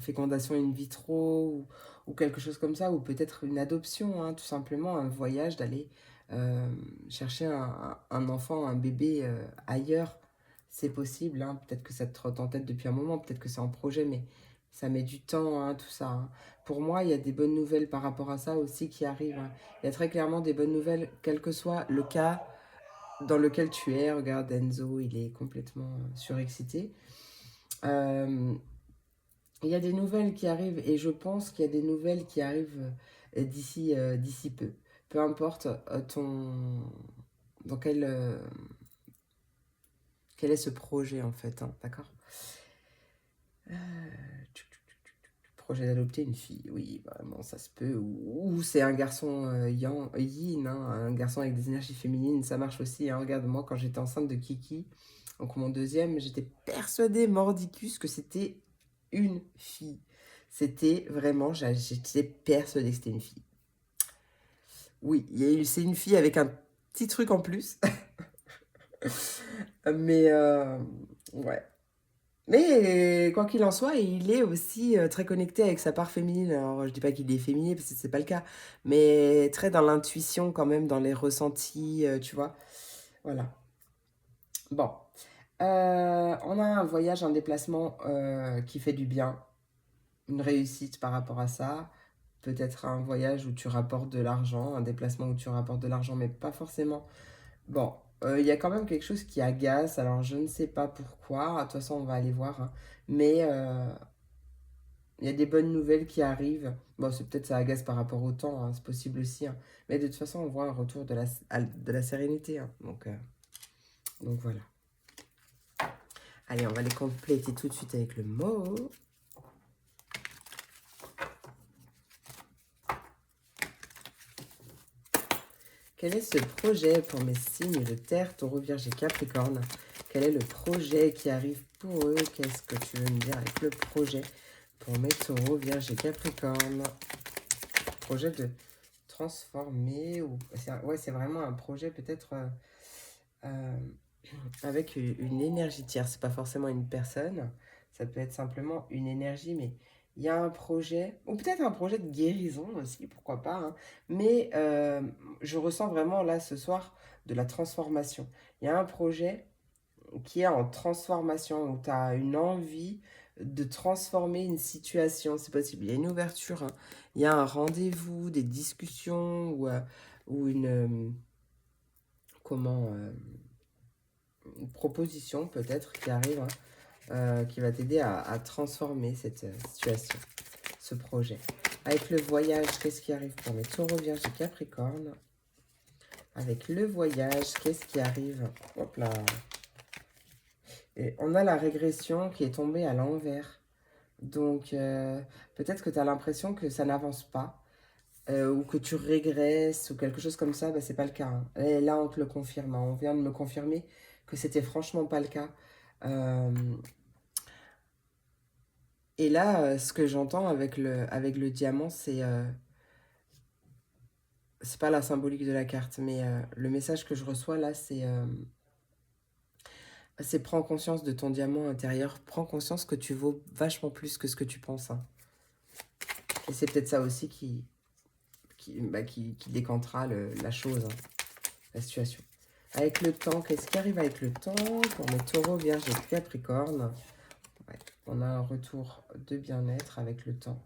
fécondations in vitro ou quelque chose comme ça, ou peut-être une adoption, hein, tout simplement, un voyage, d'aller chercher un enfant, un bébé ailleurs, c'est possible. Hein, peut-être que ça te trotte en tête depuis un moment, peut-être que c'est en projet, mais Ça met du temps, hein, tout ça, hein. Pour moi, il y a des bonnes nouvelles par rapport à ça aussi qui arrivent, hein. Il y a très clairement des bonnes nouvelles, quel que soit le cas dans lequel tu es. Regarde, Enzo, il est complètement surexcité. Euh, il y a des nouvelles qui arrivent et je pense qu'il y a des nouvelles qui arrivent d'ici peu. Peu importe dans quel est ce projet en fait, hein, d'accord? Projet d'adopter une fille, oui, vraiment, ça se peut. Ou c'est un garçon yin, hein, un garçon avec des énergies féminines, ça marche aussi, hein. Regarde, moi, quand j'étais enceinte de Kiki, donc mon deuxième, j'étais persuadée, mordicus, que c'était une fille. C'était vraiment, j'étais persuadée que c'était une fille. Oui, c'est une fille avec un petit truc en plus. Mais, ouais. Mais quoi qu'il en soit, il est aussi très connecté avec sa part féminine. Alors, je dis pas qu'il est féminin parce que c'est pas le cas, mais très dans l'intuition quand même, dans les ressentis, tu vois. Voilà. Bon. On a un voyage, un déplacement qui fait du bien, une réussite par rapport à ça. Peut-être un voyage où tu rapportes de l'argent, un déplacement où tu rapportes de l'argent, mais pas forcément. Bon, il y a quand même quelque chose qui agace, alors je ne sais pas pourquoi. De toute façon, on va aller voir, hein. Mais il y a des bonnes nouvelles qui arrivent. Bon, c'est peut-être ça agace par rapport au temps, hein, c'est possible aussi, hein. Mais de toute façon, on voit un retour de la sérénité, hein. Donc voilà. Allez, on va les compléter tout de suite avec le mot. Quel est ce projet pour mes signes de terre, Taureau, Vierge et Capricorne? Quel est le projet qui arrive pour eux? Qu'est-ce que tu veux me dire avec le projet pour mes Taureaux, Vierge et Capricorne? Projet de transformer ou... Ouais, c'est vraiment un projet peut-être avec une énergie tierce. C'est pas forcément une personne. Ça peut être simplement une énergie, mais il y a un projet, ou peut-être un projet de guérison aussi, pourquoi pas, hein. Mais je ressens vraiment là ce soir de la transformation. Il y a un projet qui est en transformation, où tu as une envie de transformer une situation, c'est possible. Il y a une ouverture, hein. Il y a un rendez-vous, des discussions ou comment, une proposition peut-être qui arrive, hein, qui va t'aider à transformer cette situation, ce projet. Avec le voyage, qu'est-ce qui arrive pour mes taureaux, vierges et capricornes? Avec le voyage, qu'est-ce qui arrive? Hop là. Et on a la régression qui est tombée à l'envers. Donc, peut-être que tu as l'impression que ça n'avance pas, ou que tu régresses, ou quelque chose comme ça. Ben, c'est pas le cas, hein. Et là, on te le confirme, hein. On vient de me confirmer que c'était franchement pas le cas. Euh, et là, ce que j'entends avec le diamant, c'est pas la symbolique de la carte, mais le message que je reçois là, c'est prends conscience de ton diamant intérieur, prends conscience que tu vaux vachement plus que ce que tu penses, hein. Et c'est peut-être ça aussi qui décantera la chose, hein, la situation. Avec le temps, qu'est-ce qui arrive avec le temps pour mes taureaux, vierges et capricornes? Ouais, on a un retour de bien-être avec le temps.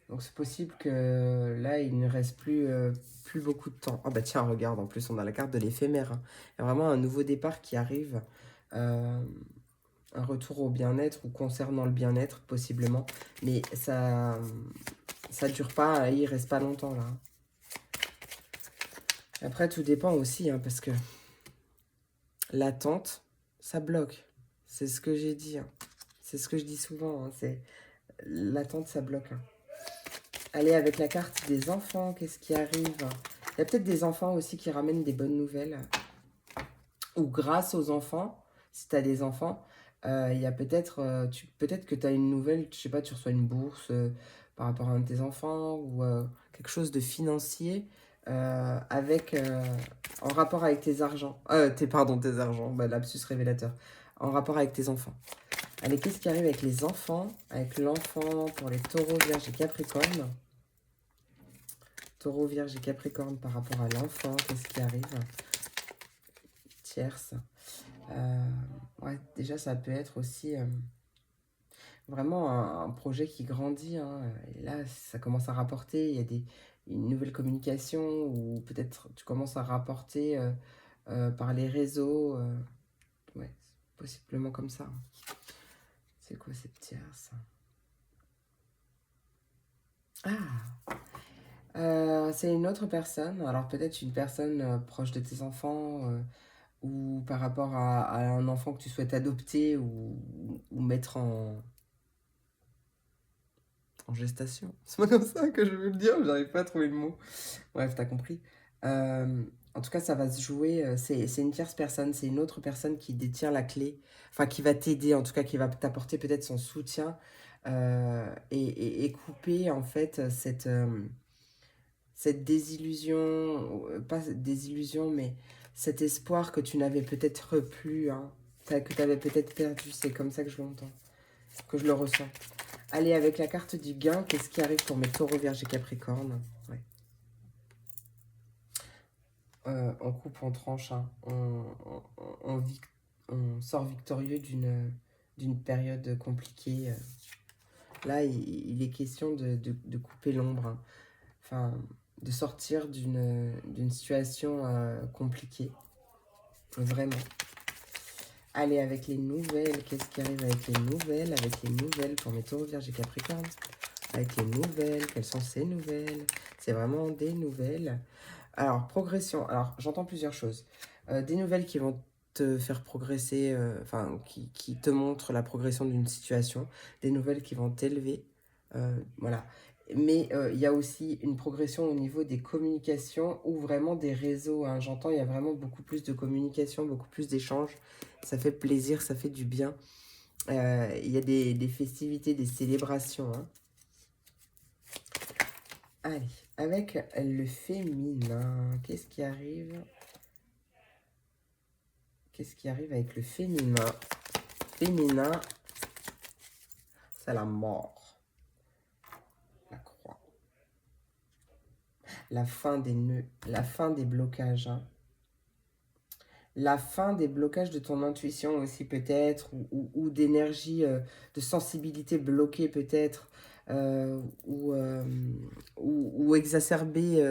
Donc c'est possible que là, il ne reste plus beaucoup de temps. Oh bah tiens, regarde, en plus on a la carte de l'éphémère, hein. Il y a vraiment un nouveau départ qui arrive. Euh, un retour au bien-être ou concernant le bien-être, possiblement. Mais ça dure pas, il reste pas longtemps là. Après, tout dépend aussi, hein, parce que l'attente, ça bloque. C'est ce que j'ai dit, hein. C'est ce que je dis souvent, hein. L'attente, ça bloque, hein. Allez, avec la carte des enfants, qu'est-ce qui arrive? Il y a peut-être des enfants aussi qui ramènent des bonnes nouvelles. Ou grâce aux enfants, si tu as des enfants, il y a peut-être que tu as une nouvelle, je sais pas, tu reçois une bourse par rapport à un de tes enfants ou quelque chose de financier en rapport avec tes argents. Tes argents, bah, lapsus révélateur. En rapport avec tes enfants. Allez, qu'est-ce qui arrive avec les enfants? Avec l'enfant pour les taureaux, vierges et capricornes. Taureau, vierge et capricorne par rapport à l'enfant, qu'est-ce qui arrive? Tierce. Ouais, ouais, déjà, ça peut être aussi vraiment un projet qui grandit, hein. Et là, ça commence à rapporter. Il y a une nouvelle communication ou peut-être tu commences à rapporter par les réseaux. Ouais, c'est possiblement comme ça. C'est quoi cette tierce? Ah, c'est une autre personne. Alors peut-être une personne proche de tes enfants ou par rapport à un enfant que tu souhaites adopter ou mettre en gestation. C'est pas comme ça que je veux le dire, j'arrive pas à trouver le mot. Bref, t'as compris. Euh, En tout cas, ça va se jouer. C'est une tierce personne, c'est une autre personne qui détient la clé, enfin qui va t'aider, en tout cas qui va t'apporter peut-être son soutien et couper en fait cette désillusion, pas cette désillusion, mais cet espoir que tu n'avais peut-être plus, hein, que tu avais peut-être perdu. C'est comme ça que je l'entends, que je le ressens. Allez, avec la carte du gain, qu'est-ce qui arrive pour mes taureaux, vierges et capricornes? Ouais. On coupe, on tranche, hein. On sort victorieux d'une période compliquée. Là, il est question de couper l'ombre, hein. Enfin, de sortir d'une situation compliquée, vraiment. Allez, avec les nouvelles, qu'est-ce qui arrive avec les nouvelles? Avec les nouvelles pour mes taureaux, vierges et capricornes. Avec les nouvelles, quelles sont ces nouvelles? C'est vraiment des nouvelles. Alors, progression. Alors, j'entends plusieurs choses. Des nouvelles qui vont te faire progresser, enfin, qui te montrent la progression d'une situation. Des nouvelles qui vont t'élever. Voilà. Mais il y a aussi une progression au niveau des communications ou vraiment des réseaux, hein. J'entends, il y a vraiment beaucoup plus de communication, beaucoup plus d'échanges. Ça fait plaisir, ça fait du bien. Il y a des festivités, des célébrations, hein. Allez, avec le féminin, qu'est-ce qui arrive? Qu'est-ce qui arrive avec le féminin? Féminin, c'est la mort, la croix, la fin des nœuds, la fin des blocages, hein. La fin des blocages de ton intuition aussi peut-être, ou d'énergie, de sensibilité bloquée peut-être, ou exacerbée,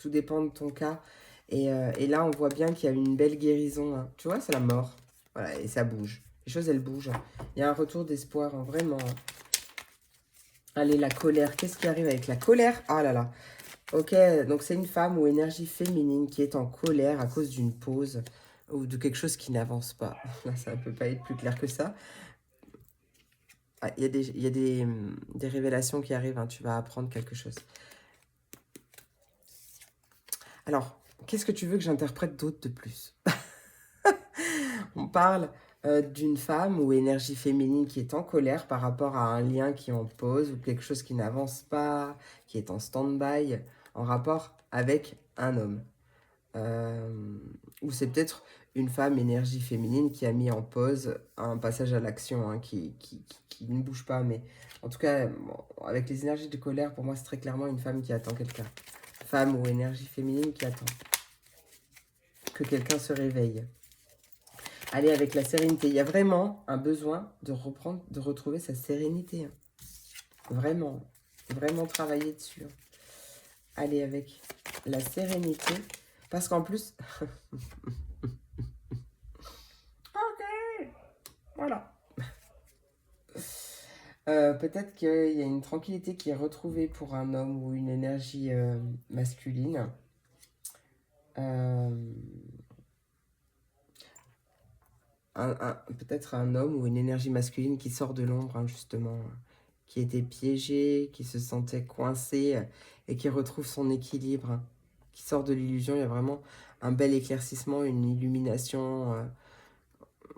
tout dépend de ton cas. Et là, on voit bien qu'il y a une belle guérison, hein. Tu vois, c'est la mort. Voilà, et ça bouge. Les choses, elles bougent. Il y a un retour d'espoir, hein, vraiment, hein. Allez, la colère. Qu'est-ce qui arrive avec la colère? Ah là là. Ok, donc c'est une femme ou énergie féminine qui est en colère à cause d'une pause ou de quelque chose qui n'avance pas. Là, ça ne peut pas être plus clair que ça. Ah, il y a des révélations qui arrivent, hein. Tu vas apprendre quelque chose. Alors, qu'est-ce que tu veux que j'interprète d'autre de plus? On parle d'une femme ou énergie féminine qui est en colère par rapport à un lien qui est en pause ou quelque chose qui n'avance pas, qui est en stand-by, en rapport avec un homme. Euh, ou c'est peut-être une femme énergie féminine qui a mis en pause un passage à l'action, hein, qui ne bouge pas. Mais en tout cas, bon, avec les énergies de colère, pour moi, c'est très clairement une femme qui attend quelqu'un. Femme ou énergie féminine qui attend que quelqu'un se réveille. Allez, avec la sérénité. Il y a vraiment un besoin de reprendre, de retrouver sa sérénité, hein. Vraiment, vraiment travailler dessus, hein. Allez, avec la sérénité. Parce qu'en plus... Ok, voilà. Peut-être qu'il y a une tranquillité qui est retrouvée pour un homme ou une énergie masculine. Euh, Peut-être un homme ou une énergie masculine qui sort de l'ombre, hein, justement, qui était piégé, qui se sentait coincé et qui retrouve son équilibre, hein, qui sort de l'illusion. Il y a vraiment un bel éclaircissement, une illumination.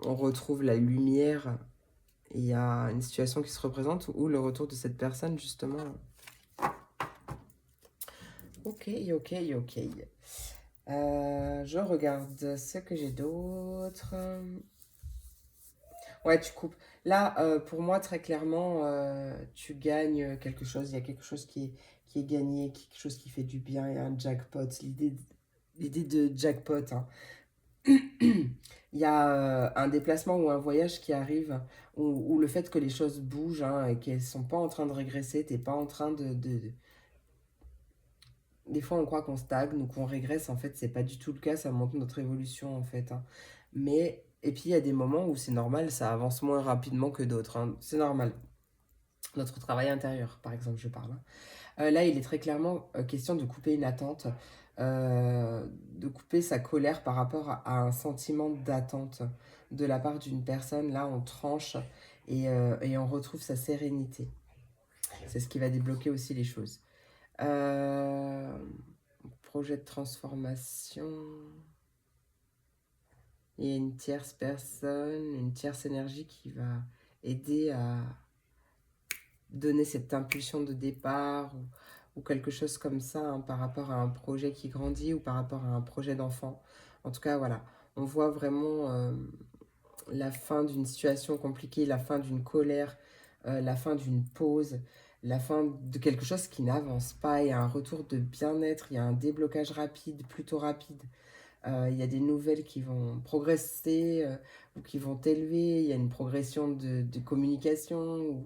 On retrouve la lumière. Il y a une situation qui se représente où le retour de cette personne, justement. Ok, ok, ok. Je regarde ce que j'ai d'autre. Ouais, tu coupes. Là, pour moi, très clairement, tu gagnes quelque chose. Il y a quelque chose qui est gagné, quelque chose qui fait du bien. Il y a un jackpot. L'idée de jackpot, hein. Il il y a un déplacement ou un voyage qui arrive, ou le fait que les choses bougent, hein, et qu'elles sont pas en train de régresser, t'es pas en train Des fois, on croit qu'on stagne ou qu'on régresse. En fait, c'est pas du tout le cas. Ça montre notre évolution, en fait, hein. Mais, et puis, il y a des moments où c'est normal, ça avance moins rapidement que d'autres, hein. C'est normal. Notre travail intérieur, par exemple, je parle, hein. Là, il est très clairement question de couper une attente, de couper sa colère par rapport à un sentiment d'attente de la part d'une personne. Là, on tranche et on retrouve sa sérénité. C'est ce qui va débloquer aussi les choses. Euh, Projet de transformation. Il y a une tierce personne, une tierce énergie qui va aider à donner cette impulsion de départ ou quelque chose comme ça, hein, par rapport à un projet qui grandit ou par rapport à un projet d'enfant. En tout cas, voilà, on voit vraiment la fin d'une situation compliquée, la fin d'une colère, la fin d'une pause, la fin de quelque chose qui n'avance pas. Il y a un retour de bien-être, il y a un déblocage rapide, plutôt rapide. Il y a des nouvelles qui vont progresser ou qui vont élever. Il y a une progression de communication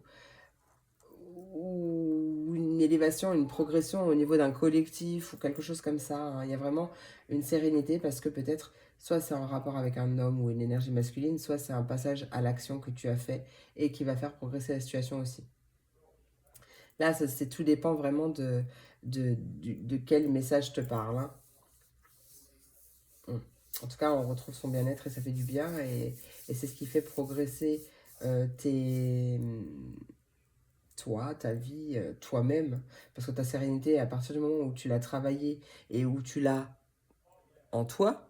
ou une élévation, une progression au niveau d'un collectif ou quelque chose comme ça, hein. Il y a vraiment une sérénité parce que peut-être soit c'est en rapport avec un homme ou une énergie masculine, soit c'est un passage à l'action que tu as fait et qui va faire progresser la situation aussi. Là, tout dépend vraiment de quel message te parle, hein. Mm. En tout cas, on retrouve son bien-être et ça fait du bien et c'est ce qui fait progresser tes, toi, ta vie, toi-même. Parce que ta sérénité, à partir du moment où tu l'as travaillée et où tu l'as en toi,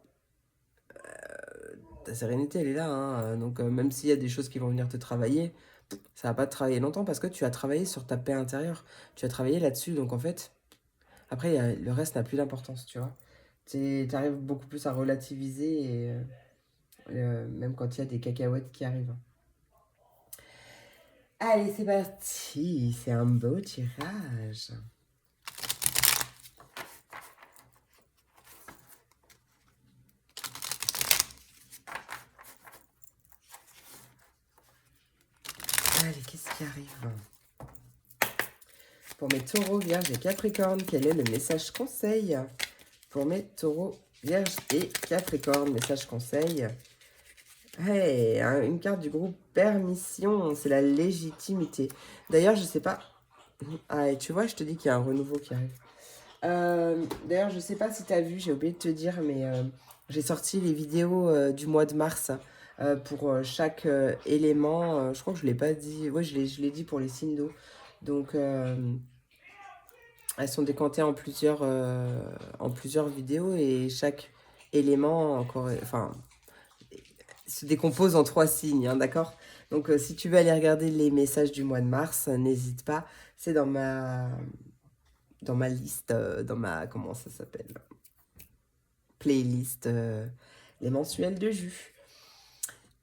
ta sérénité, elle est là, hein. Donc, même s'il y a des choses qui vont venir te travailler, ça va pas te travailler longtemps parce que tu as travaillé sur ta paix intérieure. Tu as travaillé là-dessus. Donc, en fait, après, le reste n'a plus d'importance, tu vois. Tu arrives beaucoup plus à relativiser et même quand il y a des cacahuètes qui arrivent. Allez, c'est parti. C'est un beau tirage. Allez, qu'est-ce qui arrive? Pour mes taureaux, vierges et capricornes, quel est le message conseil pour mes taureaux, vierges et capricornes? Message conseil. Hey, une carte du groupe permission, c'est la légitimité. D'ailleurs, je sais pas. Ah, et tu vois, je te dis qu'il y a un renouveau qui arrive. D'ailleurs, je sais pas si tu as vu, j'ai oublié de te dire, mais j'ai sorti les vidéos du mois de mars pour chaque élément. Je crois que je ne l'ai pas dit. Ouais, je l'ai dit pour les signes d'eau. Donc, elles sont décomptées en plusieurs vidéos et chaque élément encore, enfin, se décompose en 3 signes, hein, d'accord? Donc, si tu veux aller regarder les messages du mois de mars, n'hésite pas. C'est dans ma liste, dans ma, comment ça s'appelle? Playlist, les mensuels de jus.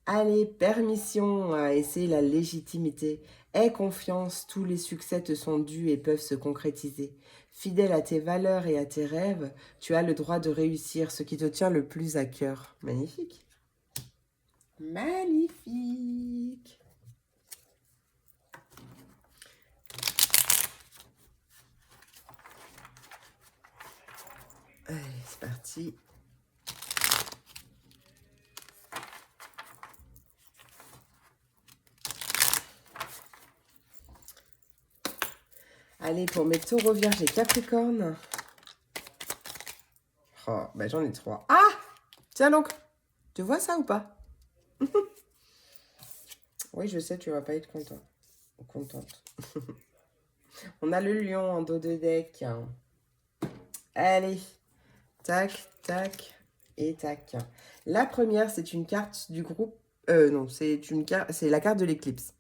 Allez, permission à essayer la légitimité. Aie confiance, tous les succès te sont dus et peuvent se concrétiser. Fidèle à tes valeurs et à tes rêves, tu as le droit de réussir ce qui te tient le plus à cœur. Magnifique. Magnifique. Allez, c'est parti. Allez, pour mes taureaux, vierges et capricornes. Oh, ben j'en ai 3. Ah! Tiens donc, tu vois ça ou pas? Oui, je sais, tu vas pas être content. Contente. On a le lion en dos de deck. Allez, tac, tac et tac. La première, c'est une carte du groupe. Non, c'est la carte de l'éclipse.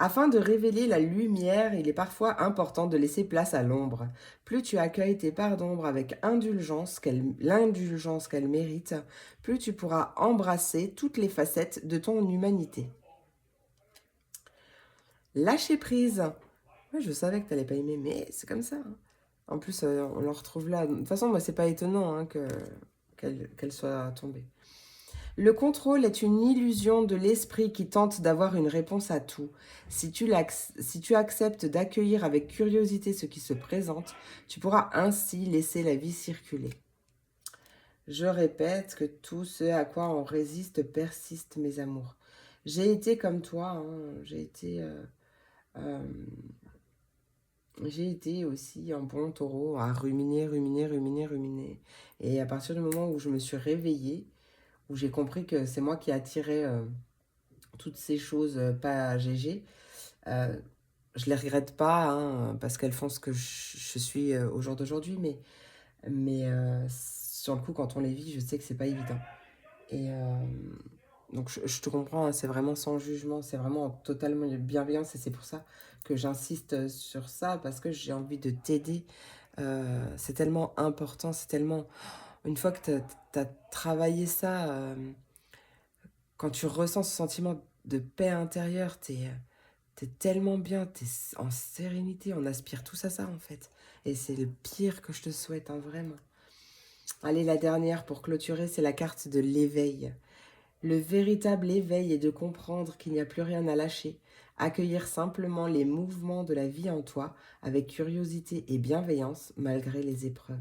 Afin de révéler la lumière, il est parfois important de laisser place à l'ombre. Plus tu accueilles tes parts d'ombre avec l'indulgence qu'elles méritent, plus tu pourras embrasser toutes les facettes de ton humanité. Lâcher prise. Ouais, je savais que tu n'allais pas aimer, mais c'est comme ça, hein. En plus, on le retrouve là. De toute façon, moi, c'est pas étonnant, hein, qu'elle soit tombée. Le contrôle est une illusion de l'esprit qui tente d'avoir une réponse à tout. Si tu acceptes d'accueillir avec curiosité ce qui se présente, tu pourras ainsi laisser la vie circuler. Je répète que tout ce à quoi on résiste persiste, mes amours. J'ai été comme toi, hein, j'ai été aussi un bon taureau à ruminer, ruminer, ruminer, ruminer. Et à partir du moment où je me suis réveillée, où j'ai compris que c'est moi qui attirais toutes ces choses pas GG, je les regrette pas, hein, parce qu'elles font ce que je suis au jour d'aujourd'hui, mais sur le coup, quand on les vit, je sais que c'est pas évident. Et donc, je te comprends, hein, c'est vraiment sans jugement, c'est vraiment totalement bienveillance, et c'est pour ça que j'insiste sur ça, parce que j'ai envie de t'aider. C'est tellement important, c'est tellement... Une fois que tu as travaillé ça, quand tu ressens ce sentiment de paix intérieure, t'es tellement bien, t'es en sérénité, on aspire tous à ça en fait. Et c'est le pire que je te souhaite, hein, vraiment. Allez, la dernière pour clôturer, c'est la carte de l'éveil. Le véritable éveil est de comprendre qu'il n'y a plus rien à lâcher, accueillir simplement les mouvements de la vie en toi avec curiosité et bienveillance malgré les épreuves.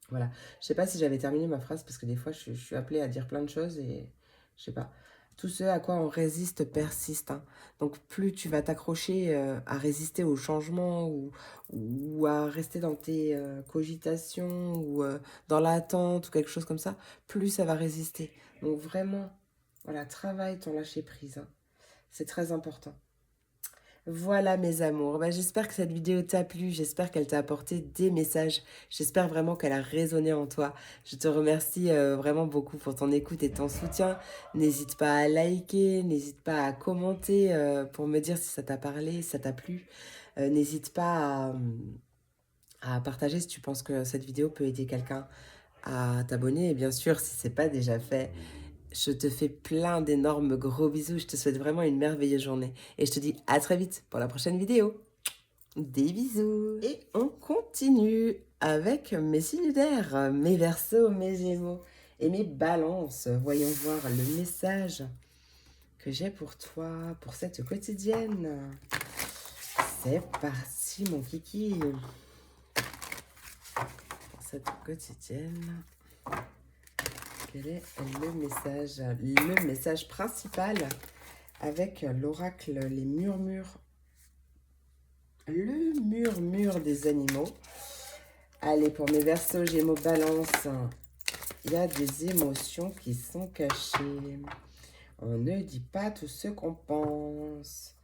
Voilà. Je sais pas si j'avais terminé ma phrase parce que des fois je suis appelée à dire plein de choses et je sais pas. Tout ce à quoi on résiste persiste, hein. Donc plus tu vas t'accrocher à résister au changement ou à rester dans tes cogitations ou dans l'attente ou quelque chose comme ça, plus ça va résister. Donc vraiment, voilà, travaille ton lâcher prise, hein. C'est très important. Voilà mes amours, j'espère que cette vidéo t'a plu, j'espère qu'elle t'a apporté des messages, j'espère vraiment qu'elle a résonné en toi. Je te remercie vraiment beaucoup pour ton écoute et ton soutien. N'hésite pas à liker, n'hésite pas à commenter pour me dire si ça t'a parlé, si ça t'a plu. N'hésite pas à partager si tu penses que cette vidéo peut aider quelqu'un à t'abonner. Et bien sûr, si ce n'est pas déjà fait, je te fais plein d'énormes gros bisous. Je te souhaite vraiment une merveilleuse journée. Et je te dis à très vite pour la prochaine vidéo. Des bisous. Et on continue avec mes signes d'air, mes Verseaux, mes Gémeaux et mes Balances. Voyons voir le message que j'ai pour toi, pour cette quotidienne. C'est parti mon kiki. Pour cette quotidienne... Quel est le message? Le message principal avec l'oracle, les murmures. Le murmure des animaux. Allez, pour mes Verseaux, Gémeaux, Balance, il y a des émotions qui sont cachées. On ne dit pas tout ce qu'on pense.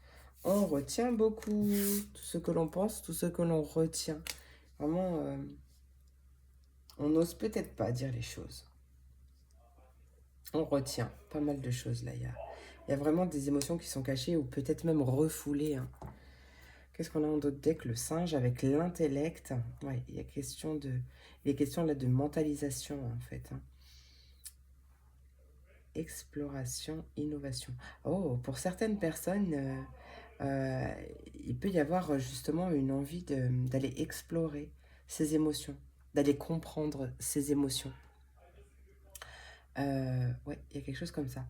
On retient beaucoup. Tout ce que l'on pense, tout ce que l'on retient. Vraiment, on n'ose peut-être pas dire les choses. On retient pas mal de choses là. Il y a vraiment des émotions qui sont cachées ou peut-être même refoulées, hein. Qu'est-ce qu'on a en d'autres deck? Le singe avec l'intellect. Ouais, il est question là de mentalisation en fait, hein. Exploration, innovation. Oh, pour certaines personnes, il peut y avoir justement une envie d'aller explorer ses émotions, d'aller comprendre ses émotions. Ouais, il y a quelque chose comme ça.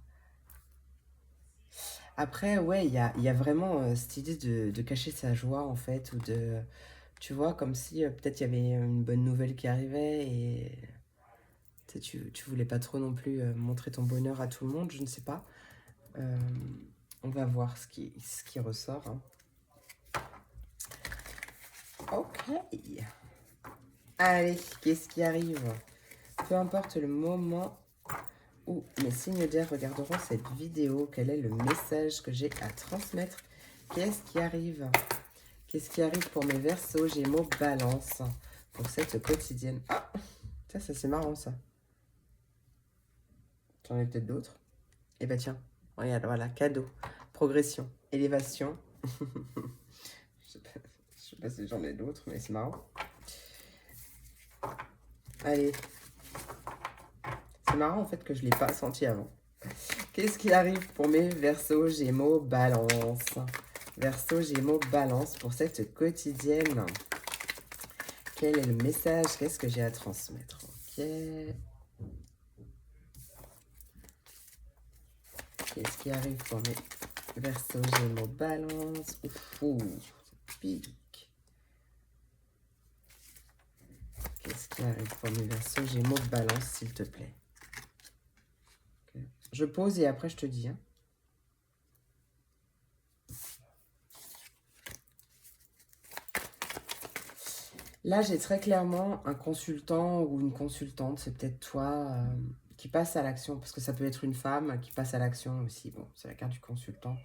Après, ouais, il y a vraiment cette idée de cacher sa joie, en fait, ou de... Tu vois, comme si peut-être il y avait une bonne nouvelle qui arrivait et tu voulais pas trop non plus montrer ton bonheur à tout le monde, je ne sais pas. Euh, on va voir ce qui ressort, hein. Ok. Allez, qu'est-ce qui arrive? Peu importe le moment où mes signes d'air regarderont cette vidéo, quel est le message que j'ai à transmettre? Qu'est-ce qui arrive? Qu'est-ce qui arrive pour mes Verseaux, Gémeaux, Balance pour cette quotidienne? Ah, ça c'est marrant ça. J'en ai peut-être d'autres. Eh ben tiens, regarde, voilà, cadeau, progression, élévation. Je sais pas si j'en ai d'autres, mais c'est marrant. Allez. C'est marrant en fait que je ne l'ai pas senti avant. Qu'est-ce qui arrive pour mes Verseaux, Gémeaux, Balance? Verseaux, Gémeaux, Balance pour cette quotidienne. Quel est le message? Qu'est-ce que j'ai à transmettre? Ok. Qu'est-ce qui arrive pour mes Verseaux, Gémeaux, Balance? Ouf, ça pique. Qu'est-ce qui arrive pour mes Verseaux, Gémeaux, Balance, s'il te plaît? Okay. Je pose et après je te dis. Hein. Là, j'ai très clairement un consultant ou une consultante, c'est peut-être toi, qui passe à l'action, parce que ça peut être une femme qui passe à l'action aussi. Bon, c'est la carte du consultant.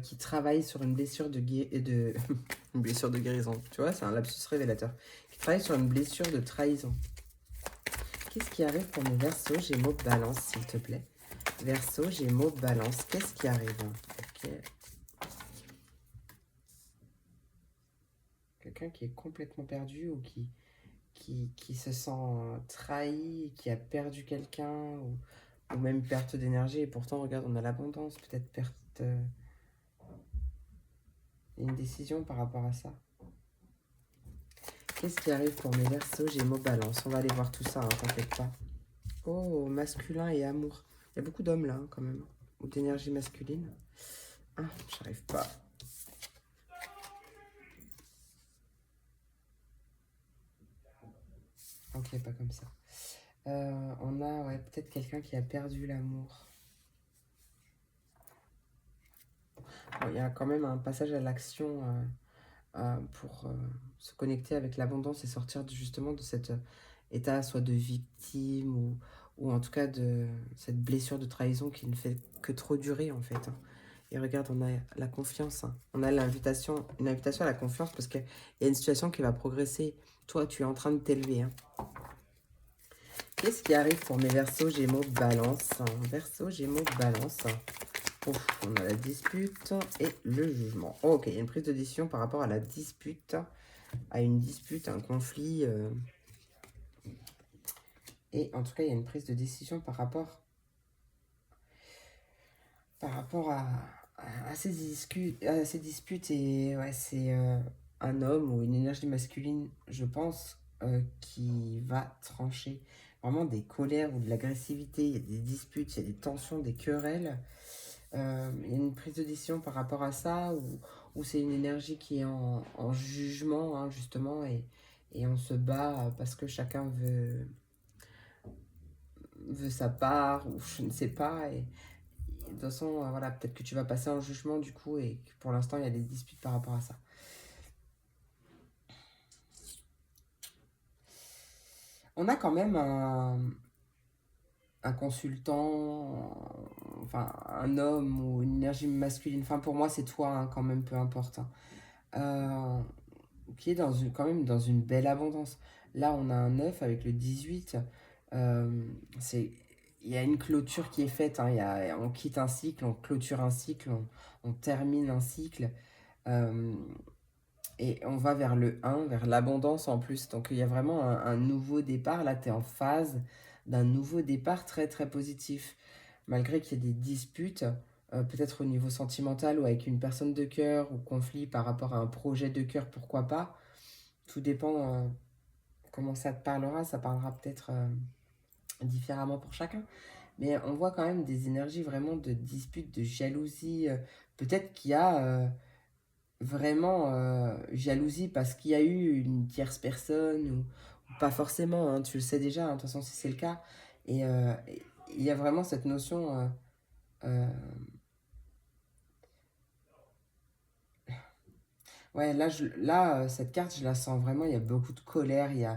Qui travaille sur une blessure une blessure de guérison. Tu vois, c'est un lapsus révélateur. Qui travaille sur une blessure de trahison. Qu'est-ce qui arrive pour mes Verseaux, Gémeaux, Balance, s'il te plaît? Verseaux, Gémeaux, Balance, qu'est-ce qui arrive? Ok. Quelqu'un qui est complètement perdu ou qui se sent trahi, qui a perdu quelqu'un ou même perte d'énergie. Et pourtant, regarde, on a l'abondance, peut-être perte... une décision par rapport à ça. Qu'est-ce qui arrive pour mes Verseaux, Gémeaux, Balance? On va aller voir tout ça, hein, t'inquiète pas. Oh, masculin et amour. Il y a beaucoup d'hommes là, hein, quand même. Ou d'énergie masculine. Ah, j'arrive pas. Ok, pas comme ça. On a ouais, peut-être quelqu'un qui a perdu l'amour. Bon, il y a quand même un passage à l'action pour se connecter avec l'abondance et sortir justement de cet état soit de victime ou en tout cas de cette blessure de trahison qui ne fait que trop durer en fait. Hein. Et regarde, on a la confiance. Hein. On a l'invitation, une invitation à la confiance parce qu'il y a une situation qui va progresser. Toi, tu es en train de t'élever. Hein. Qu'est-ce qui arrive pour mes Verseaux, Gémeaux, Balance? Verseaux, Gémeaux, Balance. Ouf, on a la dispute et le jugement. Oh, ok, il y a une prise de décision par rapport à la dispute, à une dispute, un conflit. Et en tout cas, il y a une prise de décision par rapport à ces disputes. Et ouais, c'est un homme ou une énergie masculine, je pense, qui va trancher. Vraiment des colères ou de l'agressivité, il y a des disputes, il y a des tensions, des querelles. Il y a une prise de décision par rapport à ça, ou c'est une énergie qui est en jugement, hein, justement, et on se bat parce que chacun veut sa part, ou je ne sais pas. Et de toute façon, voilà, peut-être que tu vas passer en jugement du coup, et que pour l'instant, il y a des disputes par rapport à ça. On a quand même un consultant, enfin un homme ou une énergie masculine, enfin pour moi c'est toi hein, quand même, peu importe, hein. Euh, qui est quand même dans une belle abondance. Là on a un 9 avec le 18, euh, c'est, il y a une clôture qui est faite, hein, on quitte un cycle, on clôture un cycle, on termine un cycle, euh, et on va vers le 1, vers l'abondance en plus. Donc il y a vraiment un nouveau départ. Là, tu es en phase d'un nouveau départ très très positif. Malgré qu'il y ait des disputes, peut-être au niveau sentimental ou avec une personne de cœur ou conflit par rapport à un projet de cœur, pourquoi pas. Tout dépend comment ça te parlera. Ça parlera peut-être différemment pour chacun. Mais on voit quand même des énergies vraiment de dispute, de jalousie. Peut-être qu'il y a vraiment jalousie parce qu'il y a eu une tierce personne ou pas forcément, hein, tu le sais déjà, hein, de toute façon si c'est le cas. Et il y a vraiment cette notion, euh, ouais, cette carte, je la sens vraiment, il y a beaucoup de colère, il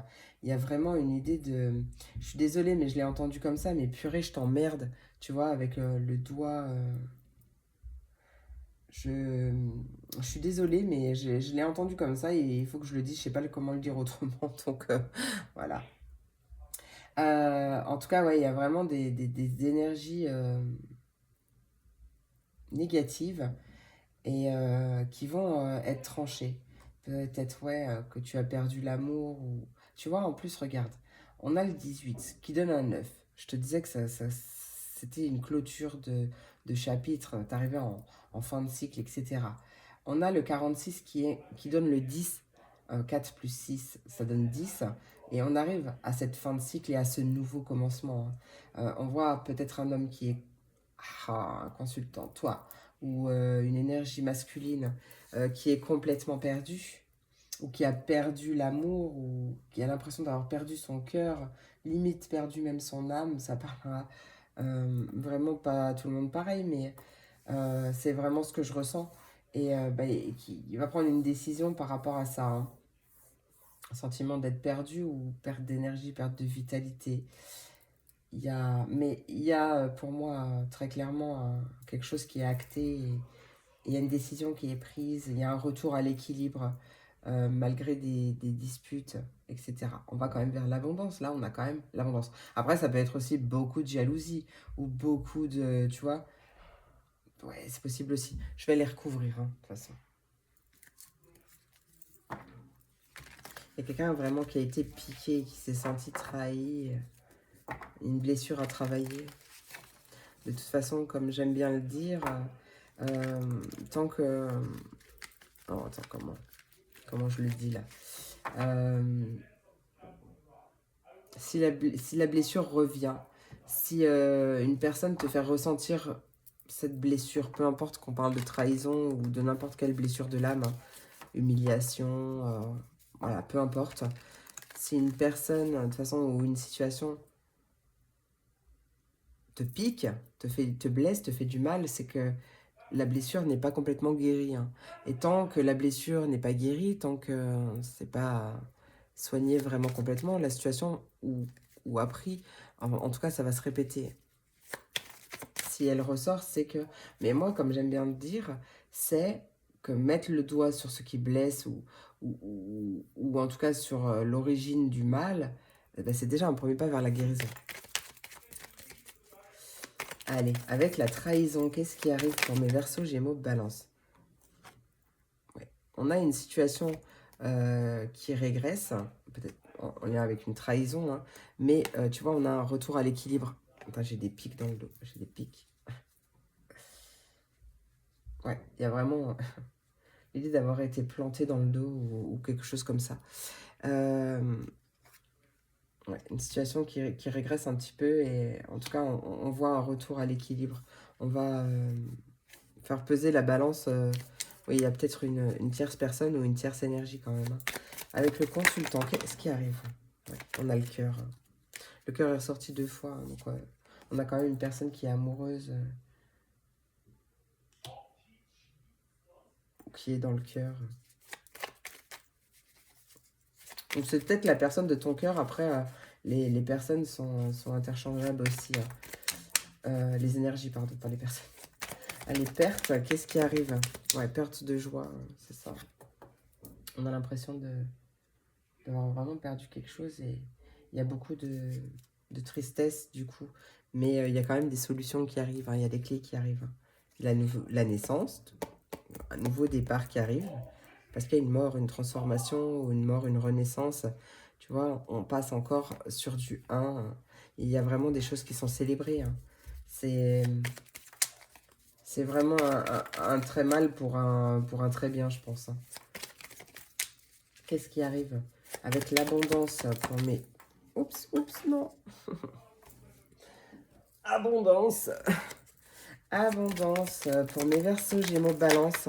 y a vraiment une idée de... Je suis désolée, mais je l'ai entendu comme ça, mais purée, je t'emmerde, tu vois, avec le doigt... Je, je suis désolée, mais je l'ai entendu comme ça et il faut que je le dise. Je sais pas comment le dire autrement. Donc voilà. En tout cas, ouais, il y a vraiment des énergies négatives et qui vont être tranchées. Peut-être, ouais, que tu as perdu l'amour ou... Tu vois, en plus, regarde, on a le 18 qui donne un 9. Je te disais que c'était une clôture de chapitre, t'arrivais en fin de cycle, etc. On a le 46 qui donne le 10. 4 plus 6, ça donne 10. Et on arrive à cette fin de cycle et à ce nouveau commencement. Hein. On voit peut-être un homme qui est Ah, un consultant, toi, ou une énergie masculine qui est complètement perdue, ou qui a perdu l'amour, ou qui a l'impression d'avoir perdu son cœur, limite perdu même son âme, ça parlera vraiment pas à tout le monde pareil, mais c'est vraiment ce que je ressens. Et qui il va prendre une décision par rapport à ça, hein. Un sentiment d'être perdu ou perte d'énergie, perte de vitalité. Mais il y a pour moi très clairement quelque chose qui est acté et il y a une décision qui est prise, il y a un retour à l'équilibre malgré des disputes, etc. On va quand même vers l'abondance, là on a quand même l'abondance. Après ça peut être aussi beaucoup de jalousie ou beaucoup de, tu vois, ouais c'est possible aussi. Je vais les recouvrir hein, de toute façon. Il y a quelqu'un vraiment qui a été piqué, qui s'est senti trahi, une blessure à travailler. De toute façon, comme j'aime bien le dire, tant que... Oh, attends, comment je le dis là si la blessure revient, si une personne te fait ressentir cette blessure, peu importe qu'on parle de trahison ou de n'importe quelle blessure de l'âme, hein, humiliation, voilà, peu importe. Si une personne, de toute façon, ou une situation te pique, te blesse, te fait du mal, c'est que la blessure n'est pas complètement guérie, hein. Et tant que la blessure n'est pas guérie, tant que c'est pas soigné vraiment complètement, la situation ou appris, en tout cas, ça va se répéter. Si elle ressort, c'est que... Mais moi, comme j'aime bien le dire, c'est que mettre le doigt sur ce qui blesse ou en tout cas sur l'origine du mal, eh ben, c'est déjà un premier pas vers la guérison. Allez, avec la trahison, qu'est-ce qui arrive pour mes Verseaux, Gémeaux, Balance? Ouais. On a une situation qui régresse, peut-être en lien avec une trahison, hein, mais tu vois, on a un retour à l'équilibre. Attends, j'ai des pics dans le dos, j'ai des pics. Ouais, il y a vraiment l'idée d'avoir été planté dans le dos ou quelque chose comme ça. Ouais, une situation qui régresse un petit peu et en tout cas, on voit un retour à l'équilibre. On va faire peser la balance. Oui, il y a peut-être une tierce personne ou une tierce énergie quand même, hein. Avec le consultant, qu'est-ce qui arrive? Ouais, on a le cœur. Le cœur est ressorti 2 fois, hein, donc ouais, on a quand même une personne qui est amoureuse, qui est dans le cœur. Donc c'est peut-être la personne de ton cœur. Après, les personnes sont interchangeables aussi, hein. Les énergies, pardon, pas les personnes. Ah, les pertes, qu'est-ce qui arrive? Ouais, perte de joie, c'est ça. On a l'impression d'avoir vraiment perdu quelque chose et il y a beaucoup de tristesse du coup. Mais il y a quand même des solutions qui arrivent, hein, il y a des clés qui arrivent, hein. La naissance, un nouveau départ qui arrive, parce qu'il y a une mort, une transformation, ou une mort, une renaissance. Tu vois, on passe encore sur du 1. Il y a vraiment des choses qui sont célébrées, hein. C'est vraiment un très mal pour un très bien, je pense, hein. Qu'est-ce qui arrive avec l'abondance pour mes... Oups, non. Abondance. Abondance pour mes Verseaux, Gémeaux, Balance.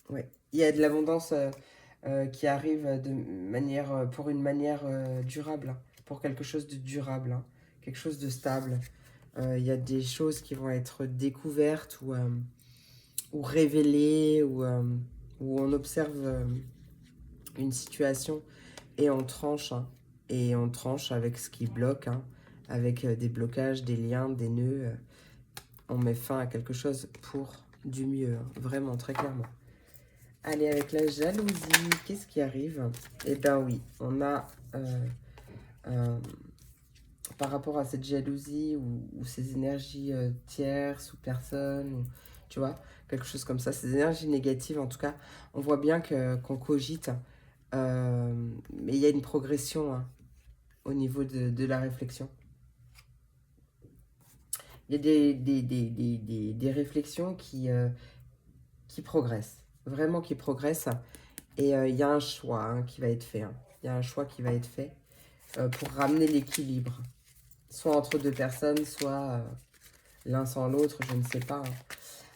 Ouais, il y a de l'abondance qui arrive de manière, pour une manière durable, hein, pour quelque chose de durable, hein, quelque chose de stable. Il y a des choses qui vont être découvertes ou révélées où on observe une situation et on tranche, hein, et on tranche avec ce qui bloque, hein, avec des blocages, des liens, des nœuds. On met fin à quelque chose pour du mieux, hein, vraiment, très clairement. Allez, avec la jalousie, qu'est-ce qui arrive? Eh bien oui, on a, par rapport à cette jalousie ou ces énergies tierces ou personnes, ou, tu vois, quelque chose comme ça, ces énergies négatives, en tout cas, on voit bien qu'on cogite, mais il y a une progression, hein, au niveau de la réflexion. Il y a des réflexions qui progressent, vraiment qui progressent. Et il y a un choix, hein, qui va être fait, hein. Il y a un choix qui va être fait pour ramener l'équilibre, soit entre deux personnes, soit l'un sans l'autre, je ne sais pas. Hein.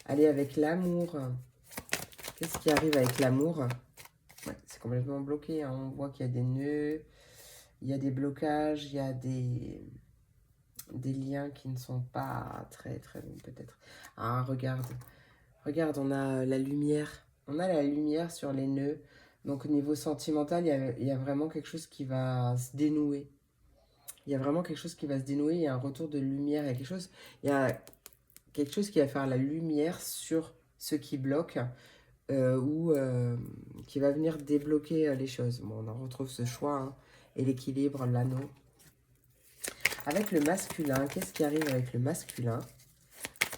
Allez, avec l'amour. Qu'est-ce qui arrive avec l'amour? Ouais, c'est complètement bloqué. Hein. On voit qu'il y a des nœuds, il y a des blocages, il y a des liens qui ne sont pas très très bons peut-être. Ah, regarde. Regarde, on a la lumière. On a la lumière sur les nœuds. Donc au niveau sentimental, il y a vraiment quelque chose qui va se dénouer. Il y a vraiment quelque chose qui va se dénouer. Il y a un retour de lumière. Il y a quelque chose qui va faire la lumière sur ce qui bloque ou qui va venir débloquer les choses. Bon, on en retrouve ce choix hein, et l'équilibre, l'anneau. Avec le masculin, qu'est-ce qui arrive avec le masculin?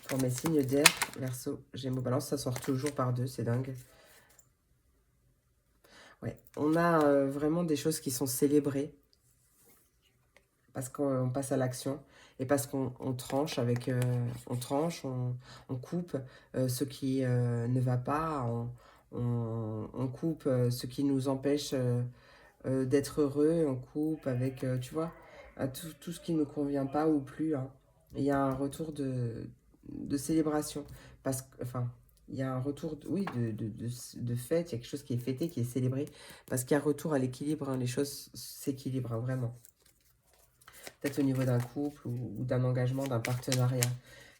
Pour mes signes d'air, Verseau, Gémeaux, Balance, ça sort toujours par deux, c'est dingue. Ouais, on a vraiment des choses qui sont célébrées parce qu'on passe à l'action et parce qu'on tranche avec, on tranche, on coupe ce qui ne va pas, on coupe ce qui nous empêche d'être heureux, on coupe avec, tu vois, à tout ce qui ne convient pas ou plus. Hein. Il y a un retour de célébration. Parce que, enfin, il y a un retour, oui, de fête, il y a quelque chose qui est fêté, qui est célébré. Parce qu'il y a un retour à l'équilibre, hein, les choses s'équilibrent, hein, vraiment. Peut-être au niveau d'un couple ou d'un engagement, d'un partenariat.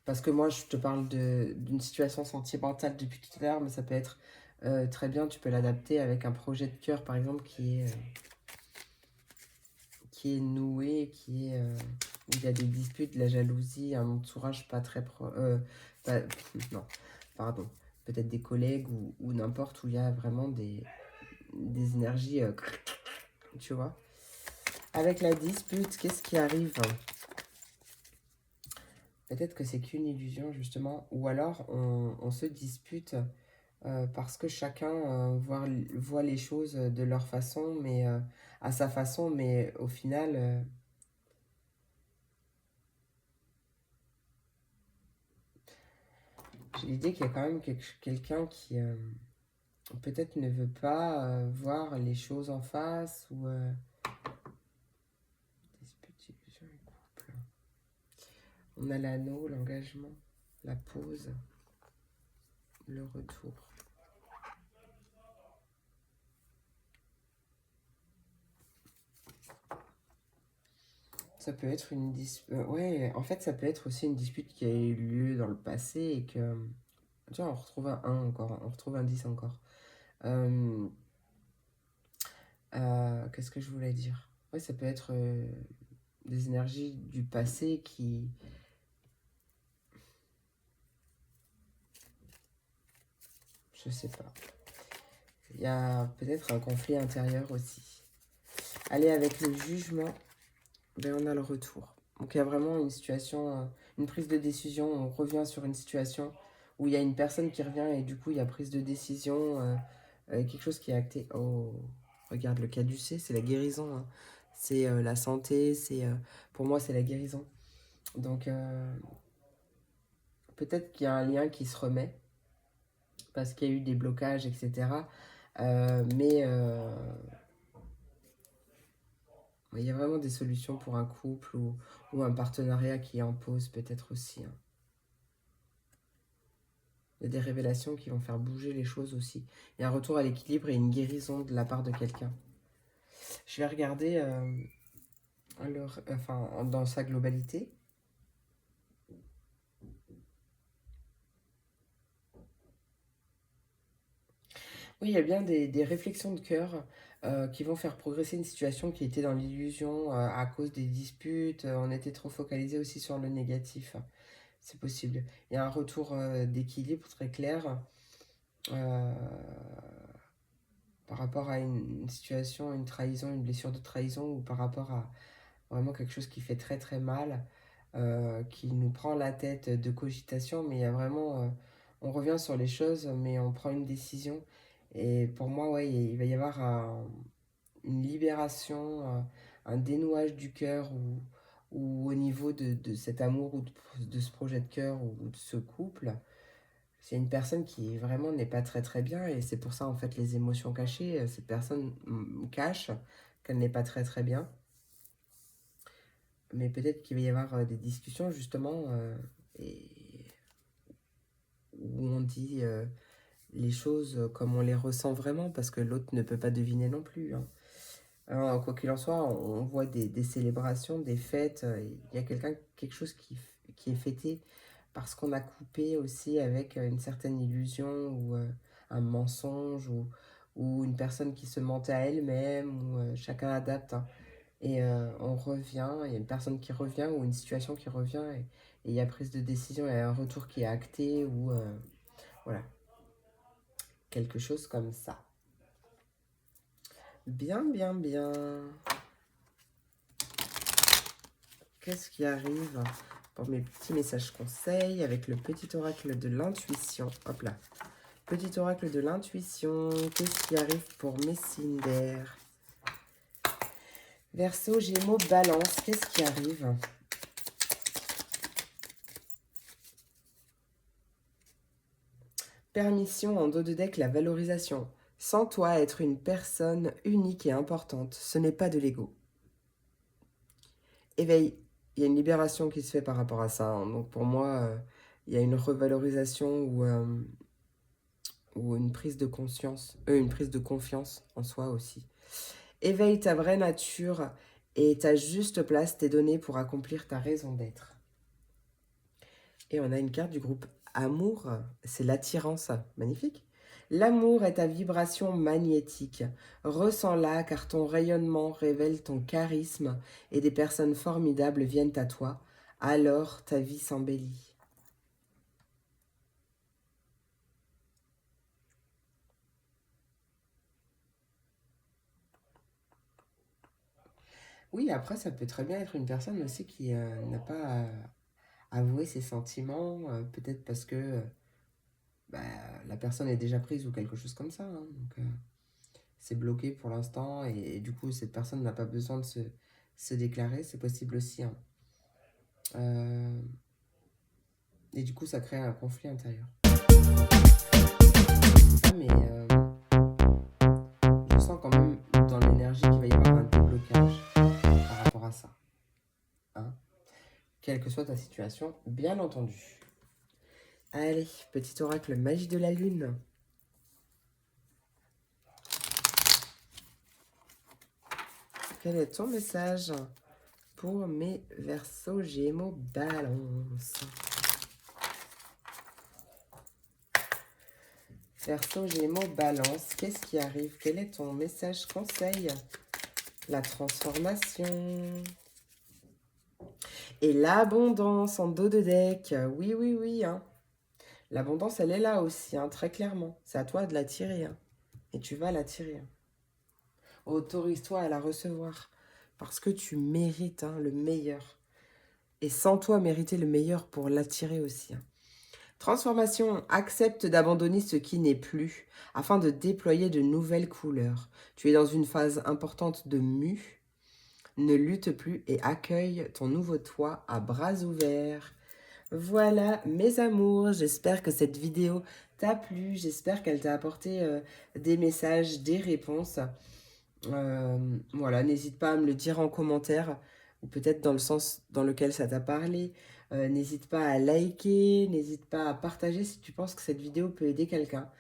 Parce que moi, je te parle d'une situation sentimentale depuis tout à l'heure, mais ça peut être très bien, tu peux l'adapter avec un projet de cœur, par exemple, qui est noué, où il y a des disputes, de la jalousie, un entourage pas très non, pardon, peut-être des collègues ou n'importe où il y a vraiment des énergies, tu vois. Avec la dispute, qu'est-ce qui arrive? Peut-être que c'est qu'une illusion justement, ou alors on se dispute parce que chacun voit les choses de leur façon, mais à sa façon, mais au final, j'ai l'idée qu'il y a quand même quelqu'un qui peut-être ne veut pas voir les choses en face, ou dispute, illusion et couple. On a l'anneau, l'engagement, la pause, le retour. Ça peut être une dispute. Ouais, en fait, ça peut être aussi une dispute qui a eu lieu dans le passé et que. Tiens, on retrouve un 1 encore, on retrouve un 10 encore. Euh, Qu'est-ce que je voulais dire? Ouais, ça peut être des énergies du passé qui. Je sais pas. Il y a peut-être un conflit intérieur aussi. Allez, avec le jugement, ben on a le retour. Donc il y a vraiment une situation, une prise de décision. On revient sur une situation où il y a une personne qui revient et du coup il y a prise de décision, quelque chose qui est acté. Oh, regarde le caducée, c'est la guérison. Hein. C'est la santé, pour moi c'est la guérison. Donc peut-être qu'il y a un lien qui se remet parce qu'il y a eu des blocages, etc. Mais il y a vraiment des solutions pour un couple ou un partenariat qui est en pause peut-être aussi. Hein. Il y a des révélations qui vont faire bouger les choses aussi. Il y a un retour à l'équilibre et une guérison de la part de quelqu'un. Je vais regarder dans sa globalité. Oui, il y a bien des réflexions de cœur qui vont faire progresser une situation qui était dans l'illusion à cause des disputes. On était trop focalisé aussi sur le négatif. C'est possible. Il y a un retour d'équilibre très clair euh, par rapport à une situation, une trahison, une blessure de trahison ou par rapport à vraiment quelque chose qui fait très très mal, qui nous prend la tête de cogitation, mais il y a vraiment, on revient sur les choses, mais on prend une décision. Et pour moi, ouais, il va y avoir une libération, un dénouage du cœur ou au niveau de cet amour ou de ce projet de cœur ou de ce couple. C'est une personne qui vraiment n'est pas très très bien et c'est pour ça en fait les émotions cachées, cette personne cache qu'elle n'est pas très très bien. Mais peut-être qu'il va y avoir des discussions justement et où on dit les choses comme on les ressent vraiment, parce que l'autre ne peut pas deviner non plus, hein. Alors, quoi qu'il en soit, on voit des célébrations, des fêtes. Il y a quelque chose qui est fêté parce qu'on a coupé aussi avec une certaine illusion ou un mensonge ou une personne qui se mentait à elle-même ou chacun adapte, hein. Et on revient, il y a une personne qui revient ou une situation qui revient et il y a prise de décision, il y a un retour qui est acté ou voilà, quelque chose comme ça. Bien, bien, bien. Qu'est-ce qui arrive pour mes petits messages conseils avec le petit oracle de l'intuition? Hop là. Petit oracle de l'intuition. Qu'est-ce qui arrive pour mes signes d'air? Verseau, Gémeaux, Balance. Qu'est-ce qui arrive? Permission en dos de deck, la valorisation. Sens-toi être une personne unique et importante. Ce n'est pas de l'ego. Éveil. Il y a une libération qui se fait par rapport à ça, hein. Donc pour moi, il y a une revalorisation ou une prise de conscience, une prise de confiance en soi aussi. Éveille ta vraie nature et ta juste place t'est donnée pour accomplir ta raison d'être. Et on a une carte du groupe Amour, c'est l'attirance, magnifique. L'amour est ta vibration magnétique. Ressens-la car ton rayonnement révèle ton charisme et des personnes formidables viennent à toi. Alors ta vie s'embellit. Oui, après, ça peut très bien être une personne aussi qui n'a pas avoué ses sentiments, peut-être parce que bah, la personne est déjà prise ou quelque chose comme ça, hein. Donc, c'est bloqué pour l'instant et du coup, cette personne n'a pas besoin de se déclarer, c'est possible aussi, hein. Et du coup, ça crée un conflit intérieur. Ah, mais je sens quand même dans l'énergie qu'il va y avoir un déblocage par rapport à ça, hein. Quelle que soit ta situation, bien entendu. Allez, petit oracle magie de la lune. Quel est ton message pour mes Verseaux, Gémeaux, Balance? Verseau, Gémeaux, Balance, qu'est-ce qui arrive? Quel est ton message conseil? La transformation. Et l'abondance en dos de deck. Oui, oui, oui, hein. L'abondance, elle est là aussi, hein, très clairement. C'est à toi de l'attirer, hein. Et tu vas l'attirer, hein. Autorise-toi à la recevoir. Parce que tu mérites, hein, le meilleur. Et sans toi mériter le meilleur pour l'attirer aussi, hein. Transformation, accepte d'abandonner ce qui n'est plus afin de déployer de nouvelles couleurs. Tu es dans une phase importante de mue. Ne lutte plus et accueille ton nouveau toi à bras ouverts. Voilà mes amours, j'espère que cette vidéo t'a plu, j'espère qu'elle t'a apporté des messages, des réponses. Voilà, n'hésite pas à me le dire en commentaire ou peut-être dans le sens dans lequel ça t'a parlé. N'hésite pas à liker, n'hésite pas à partager si tu penses que cette vidéo peut aider quelqu'un.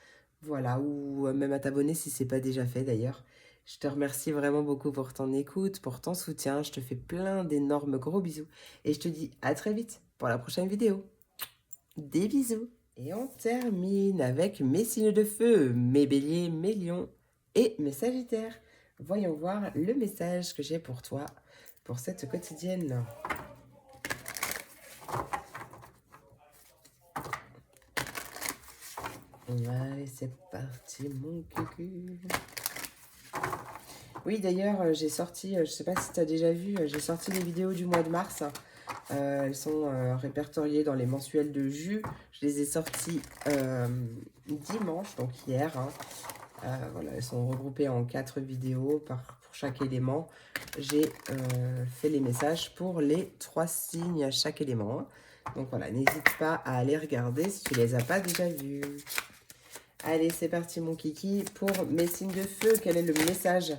Voilà, ou même à t'abonner si ce n'est pas déjà fait d'ailleurs. Je te remercie vraiment beaucoup pour ton écoute, pour ton soutien. Je te fais plein d'énormes gros bisous. Et je te dis à très vite pour la prochaine vidéo. Des bisous. Et on termine avec mes signes de feu, mes béliers, mes lions et mes sagittaires. Voyons voir le message que j'ai pour toi pour cette quotidienne. Allez, c'est parti, mon cucu. Oui, d'ailleurs, j'ai sorti, je sais pas si tu as déjà vu, j'ai sorti les vidéos du mois de mars. Elles sont répertoriées dans les mensuels de jus. Je les ai sorties dimanche, donc hier, hein. Voilà, elles sont regroupées en 4 vidéos pour chaque élément. J'ai fait les messages pour les 3 signes à chaque élément, hein. Donc voilà, n'hésite pas à aller regarder si tu les as pas déjà vus. Allez, c'est parti mon kiki. Pour mes signes de feu, quel est le message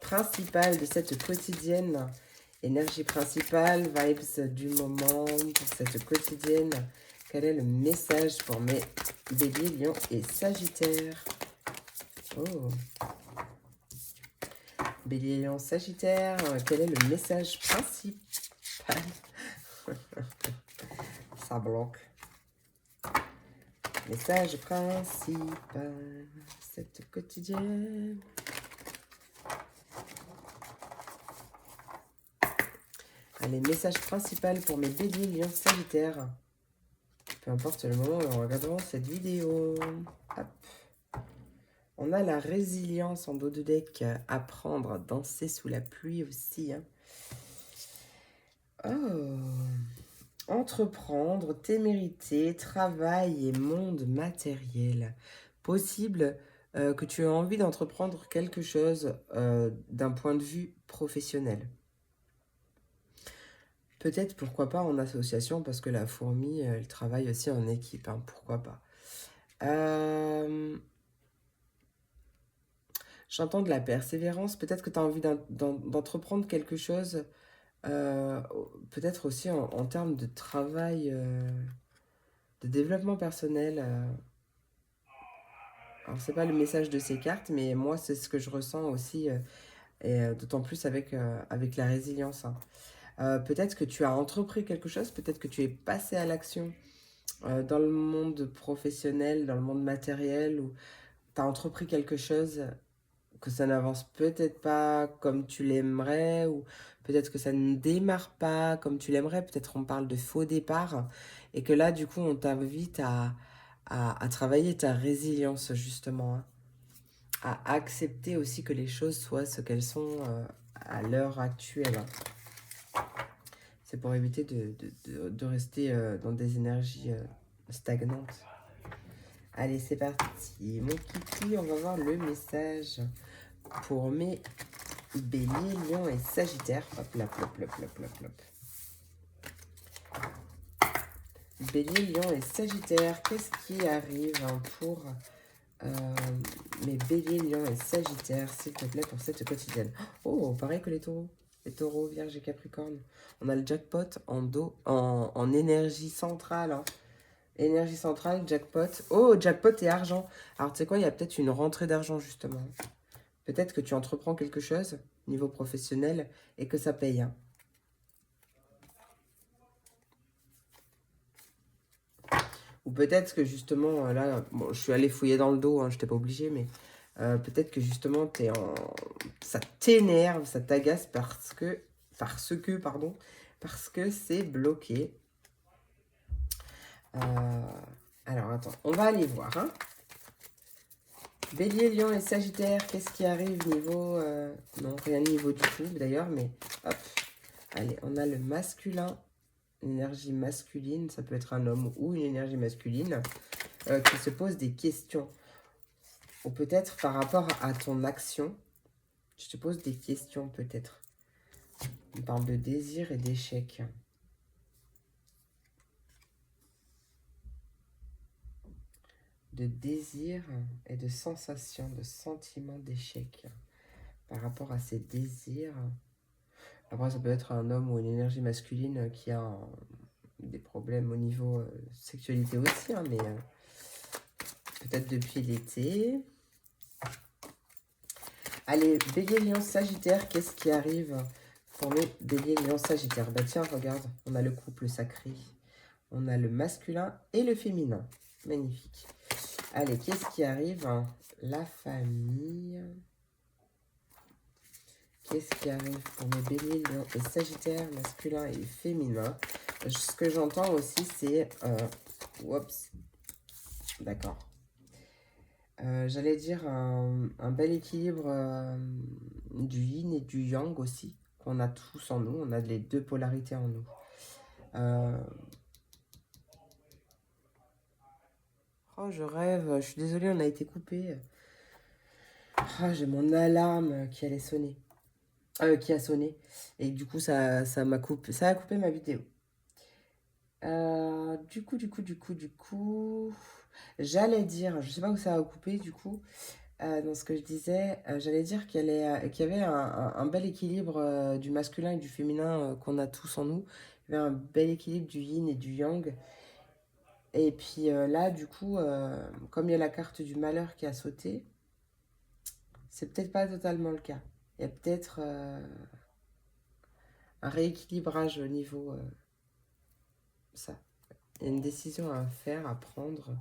principal de cette quotidienne? Énergie principale, vibes du moment pour cette quotidienne. Quel est le message pour mes béliers, lions et sagittaires? Oh, bélier, lion, sagittaire, quel est le message principal? Ça bloque. Message principal, cette quotidienne. Allez, message principal pour mes béliers, lions, sagittaires. Peu importe le moment où on regardera cette vidéo. Hop. On a la résilience en dos de deck, apprendre, danser sous la pluie aussi. Hein. Oh. Entreprendre, témérité, travail et monde matériel. Possible que tu aies envie d'entreprendre quelque chose d'un point de vue professionnel. Peut-être, pourquoi pas, en association, parce que la fourmi, elle travaille aussi en équipe, hein, pourquoi pas. J'entends de la persévérance, peut-être que tu as envie d'entreprendre quelque chose, peut-être aussi en termes de travail, de développement personnel. Alors, c'est pas le message de ces cartes, mais moi, c'est ce que je ressens aussi, et d'autant plus avec la résilience. Hein. Peut-être que tu as entrepris quelque chose, peut-être que tu es passé à l'action dans le monde professionnel, dans le monde matériel, ou tu as entrepris quelque chose, que ça n'avance peut-être pas comme tu l'aimerais, ou peut-être que ça ne démarre pas comme tu l'aimerais, peut-être on parle de faux départ, et que là, du coup, on t'invite à travailler ta résilience, justement, hein, à accepter aussi que les choses soient ce qu'elles sont à l'heure actuelle. Hein. C'est pour éviter de rester dans des énergies stagnantes. Allez, c'est parti. Mon kiki, on va voir le message pour mes béliers, lions et sagittaires. Hop là, plop, plop, plop, plop, plop. Bélier, lion et sagittaire, qu'est-ce qui arrive pour mes béliers, lions et sagittaires, s'il te plaît, pour cette quotidienne? Oh, pareil que les taureaux. Les taureaux, vierge et capricorne. On a le jackpot en énergie centrale. Hein. Énergie centrale, jackpot. Oh, jackpot et argent. Alors, tu sais quoi, il y a peut-être une rentrée d'argent, justement. Peut-être que tu entreprends quelque chose, niveau professionnel, et que ça paye. Hein. Ou peut-être que justement, là, bon, je suis allée fouiller dans le dos, hein, je n'étais pas obligée, mais peut-être que justement, ça t'énerve, ça t'agace parce que c'est bloqué. Alors, attends, on va aller voir. Hein. Bélier, lion et sagittaire, qu'est-ce qui arrive niveau... non, rien de niveau du tout, d'ailleurs, mais hop. Allez, on a le masculin, l'énergie masculine, ça peut être un homme ou une énergie masculine, qui se pose des questions. Ou peut-être par rapport à ton action, je te pose des questions peut-être. On parle de désir et d'échec. De désir et de sensation, de sentiment d'échec. Par rapport à ces désirs. Après, ça peut être un homme ou une énergie masculine qui a des problèmes au niveau sexualité aussi, hein, mais peut-être depuis l'été. Allez, bélier, lion, sagittaire, qu'est-ce qui arrive pour mes béliers, lion, sagittaire? Bah tiens, regarde, on a le couple sacré. On a le masculin et le féminin. Magnifique. Allez, qu'est-ce qui arrive? La famille. Qu'est-ce qui arrive pour mes béliers, lions et sagittaires, masculin et féminin? Ce que j'entends aussi, c'est... oups. D'accord. J'allais dire un bel équilibre du yin et du yang aussi, qu'on a tous en nous. On a les deux polarités en nous. Oh, je rêve. Je suis désolée, on a été coupé. Oh, j'ai mon alarme qui allait sonner. Qui a sonné. Et du coup, ça m'a coupé. Ça a coupé ma vidéo. Du coup, j'allais dire, je sais pas où ça a coupé du coup. dans ce que je disais, j'allais dire qu'il y avait un bel équilibre du masculin et du féminin qu'on a tous en nous. Il y avait un bel équilibre du yin et du yang. Et puis là, du coup, comme il y a la carte du malheur qui a sauté, c'est peut-être pas totalement le cas. Il y a peut-être un rééquilibrage au niveau ça. Il y a une décision à faire, à prendre,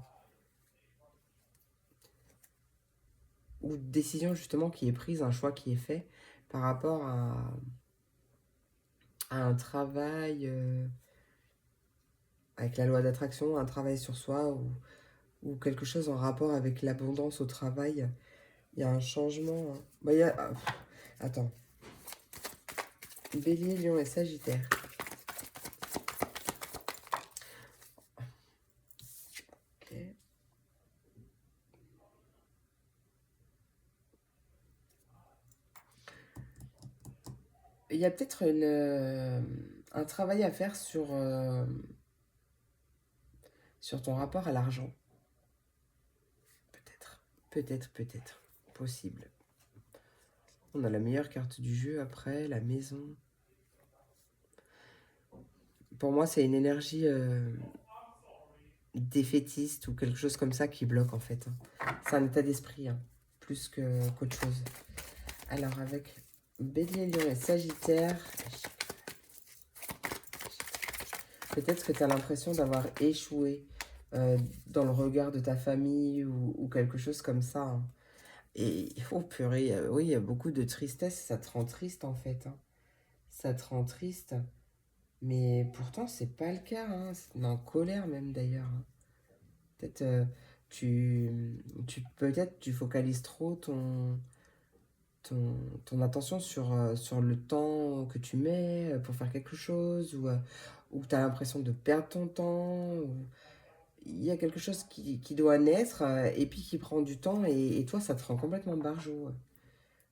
ou une décision justement qui est prise, un choix qui est fait par rapport à un travail avec la loi d'attraction, un travail sur soi ou quelque chose en rapport avec l'abondance au travail. Il y a un changement. Hein. Bah, il y a... Attends. Bélier, Lion et Sagittaire. Ok. Il y a peut-être un travail à faire sur ton rapport à l'argent. Peut-être. Peut-être, peut-être. Possible. On a la meilleure carte du jeu après, la maison. Pour moi, c'est une énergie défaitiste ou quelque chose comme ça qui bloque en fait. C'est un état d'esprit, hein, plus qu'autre chose. Alors avec Bélier, Lion et Sagittaire, peut-être que tu as l'impression d'avoir échoué dans le regard de ta famille ou quelque chose comme ça. Hein. Et oh purée, oui, il y a beaucoup de tristesse, ça te rend triste en fait. Hein. Ça te rend triste, mais pourtant c'est pas le cas. Hein. C'est en colère même d'ailleurs. Hein. Peut-être peut-être tu focalises trop ton attention sur le temps que tu mets pour faire quelque chose ou tu as l'impression de perdre ton temps. Il y a quelque chose qui doit naître et puis qui prend du temps et toi ça te rend complètement barjot.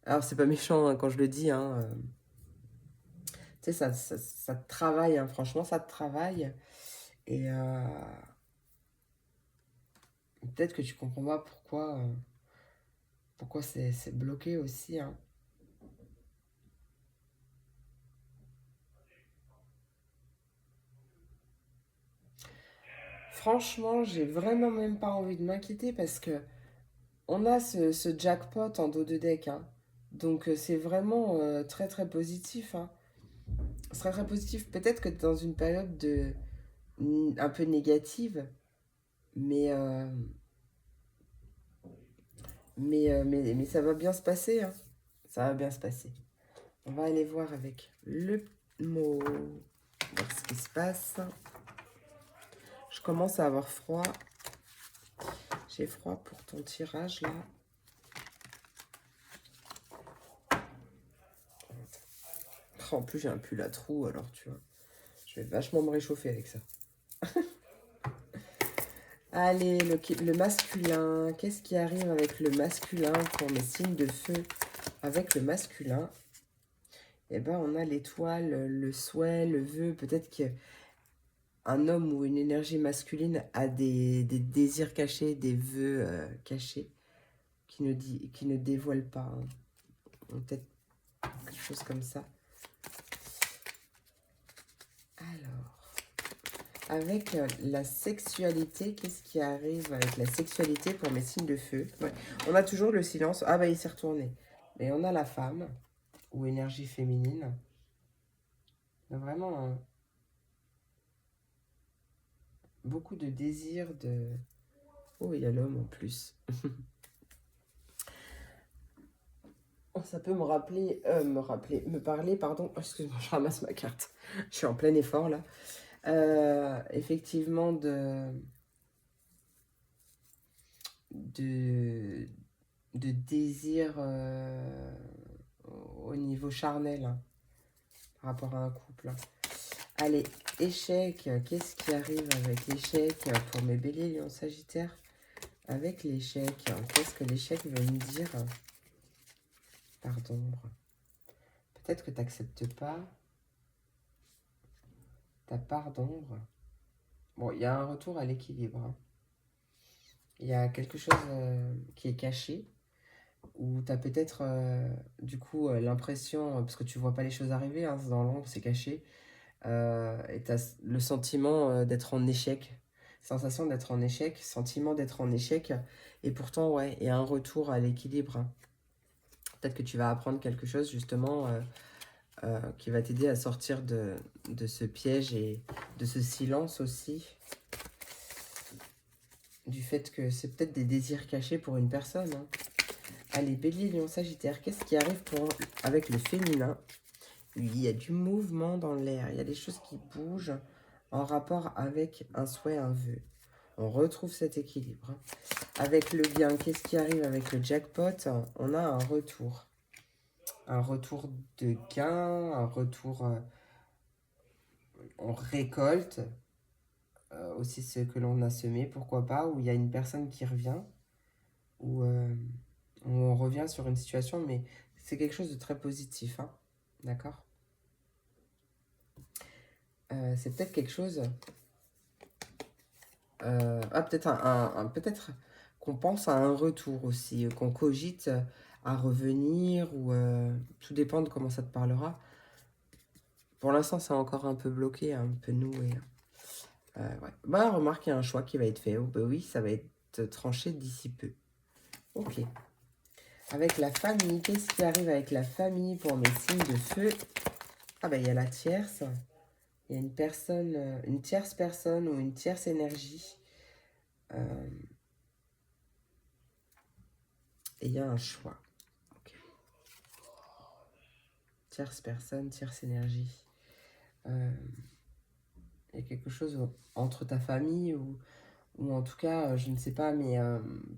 Alors c'est pas méchant hein, quand je le dis, hein, tu sais ça te travaille, hein, franchement ça te travaille et peut-être que tu comprends pas pourquoi c'est bloqué aussi. Hein. Franchement, j'ai vraiment même pas envie de m'inquiéter parce que on a ce jackpot en dos de deck. Hein. Donc c'est vraiment très très positif. Hein. C'est très très positif. Peut-être que tu es dans une période un peu négative, mais, euh, mais ça va bien se passer. Hein. Ça va bien se passer. On va aller voir avec le mot, voir ce qui se passe. Je commence à avoir froid. J'ai froid pour ton tirage là. En plus, j'ai un pull à trous, alors tu vois. Je vais vachement me réchauffer avec ça. Allez, le masculin. Qu'est-ce qui arrive avec le masculin pour mes signes de feu? Avec le masculin, eh ben, on a l'étoile, le souhait, le vœu. Peut-être qu'un homme ou une énergie masculine a des désirs cachés, des vœux cachés qui ne dévoilent pas. Hein. Peut-être quelque chose comme ça. Alors, avec la sexualité, qu'est-ce qui arrive avec la sexualité pour mes signes de feu? Ouais. On a toujours le silence. Ah bah il s'est retourné. Mais on a la femme, ou énergie féminine. Vraiment beaucoup de désir de... Oh, il y a l'homme en plus. Oh, ça peut me parler, pardon. Oh, excuse-moi, je ramasse ma carte. Je suis en plein effort là. Effectivement, de, de désir au niveau charnel hein, par rapport à un couple. Hein. Allez, échec. Qu'est-ce qui arrive avec l'échec pour mes béliers, lions, sagittaires? Avec l'échec, qu'est-ce que l'échec veut me dire? Pardon. Peut-être que tu n'acceptes pas ta part d'ombre. Bon, il y a un retour à l'équilibre. Hein. Il y a quelque chose qui est caché. Ou tu as peut-être du coup l'impression, parce que tu vois pas les choses arriver, hein, c'est dans l'ombre, c'est caché, et tu as le sentiment d'être en échec, sensation d'être en échec, sentiment d'être en échec, et pourtant, ouais, il y a un retour à l'équilibre, hein. Peut-être que tu vas apprendre quelque chose justement qui va t'aider à sortir de ce piège et de ce silence aussi, du fait que c'est peut-être des désirs cachés pour une personne, hein. Allez, Bélier, Lion, Sagittaire, qu'est-ce qui arrive avec le féminin? Oui, il y a du mouvement dans l'air, il y a des choses qui bougent en rapport avec un souhait, un vœu. On retrouve cet équilibre, hein. Avec le gain, qu'est-ce qui arrive avec le jackpot? On a un retour. Un retour de gain, un retour, on récolte aussi ce que l'on a semé, pourquoi pas, où il y a une personne qui revient, où on revient sur une situation, mais c'est quelque chose de très positif, hein. D'accord. C'est peut-être quelque chose, peut-être peut-être qu'on pense à un retour aussi, qu'on cogite à revenir, ou tout dépend de comment ça te parlera. Pour l'instant, c'est encore un peu bloqué, un peu noué. Ouais. Bah, remarque, il y a un choix qui va être fait. Oh, bah oui, ça va être tranché d'ici peu. Ok. Avec la famille, qu'est-ce qui arrive avec la famille pour mes signes de feu? Ah bah il y a la tierce. Il y a une personne, une tierce personne ou une tierce énergie. Euh, et il y a un choix. Ok. Tierce personne, tierce énergie. Il y a quelque chose entre ta famille ou en tout cas, je ne sais pas, mais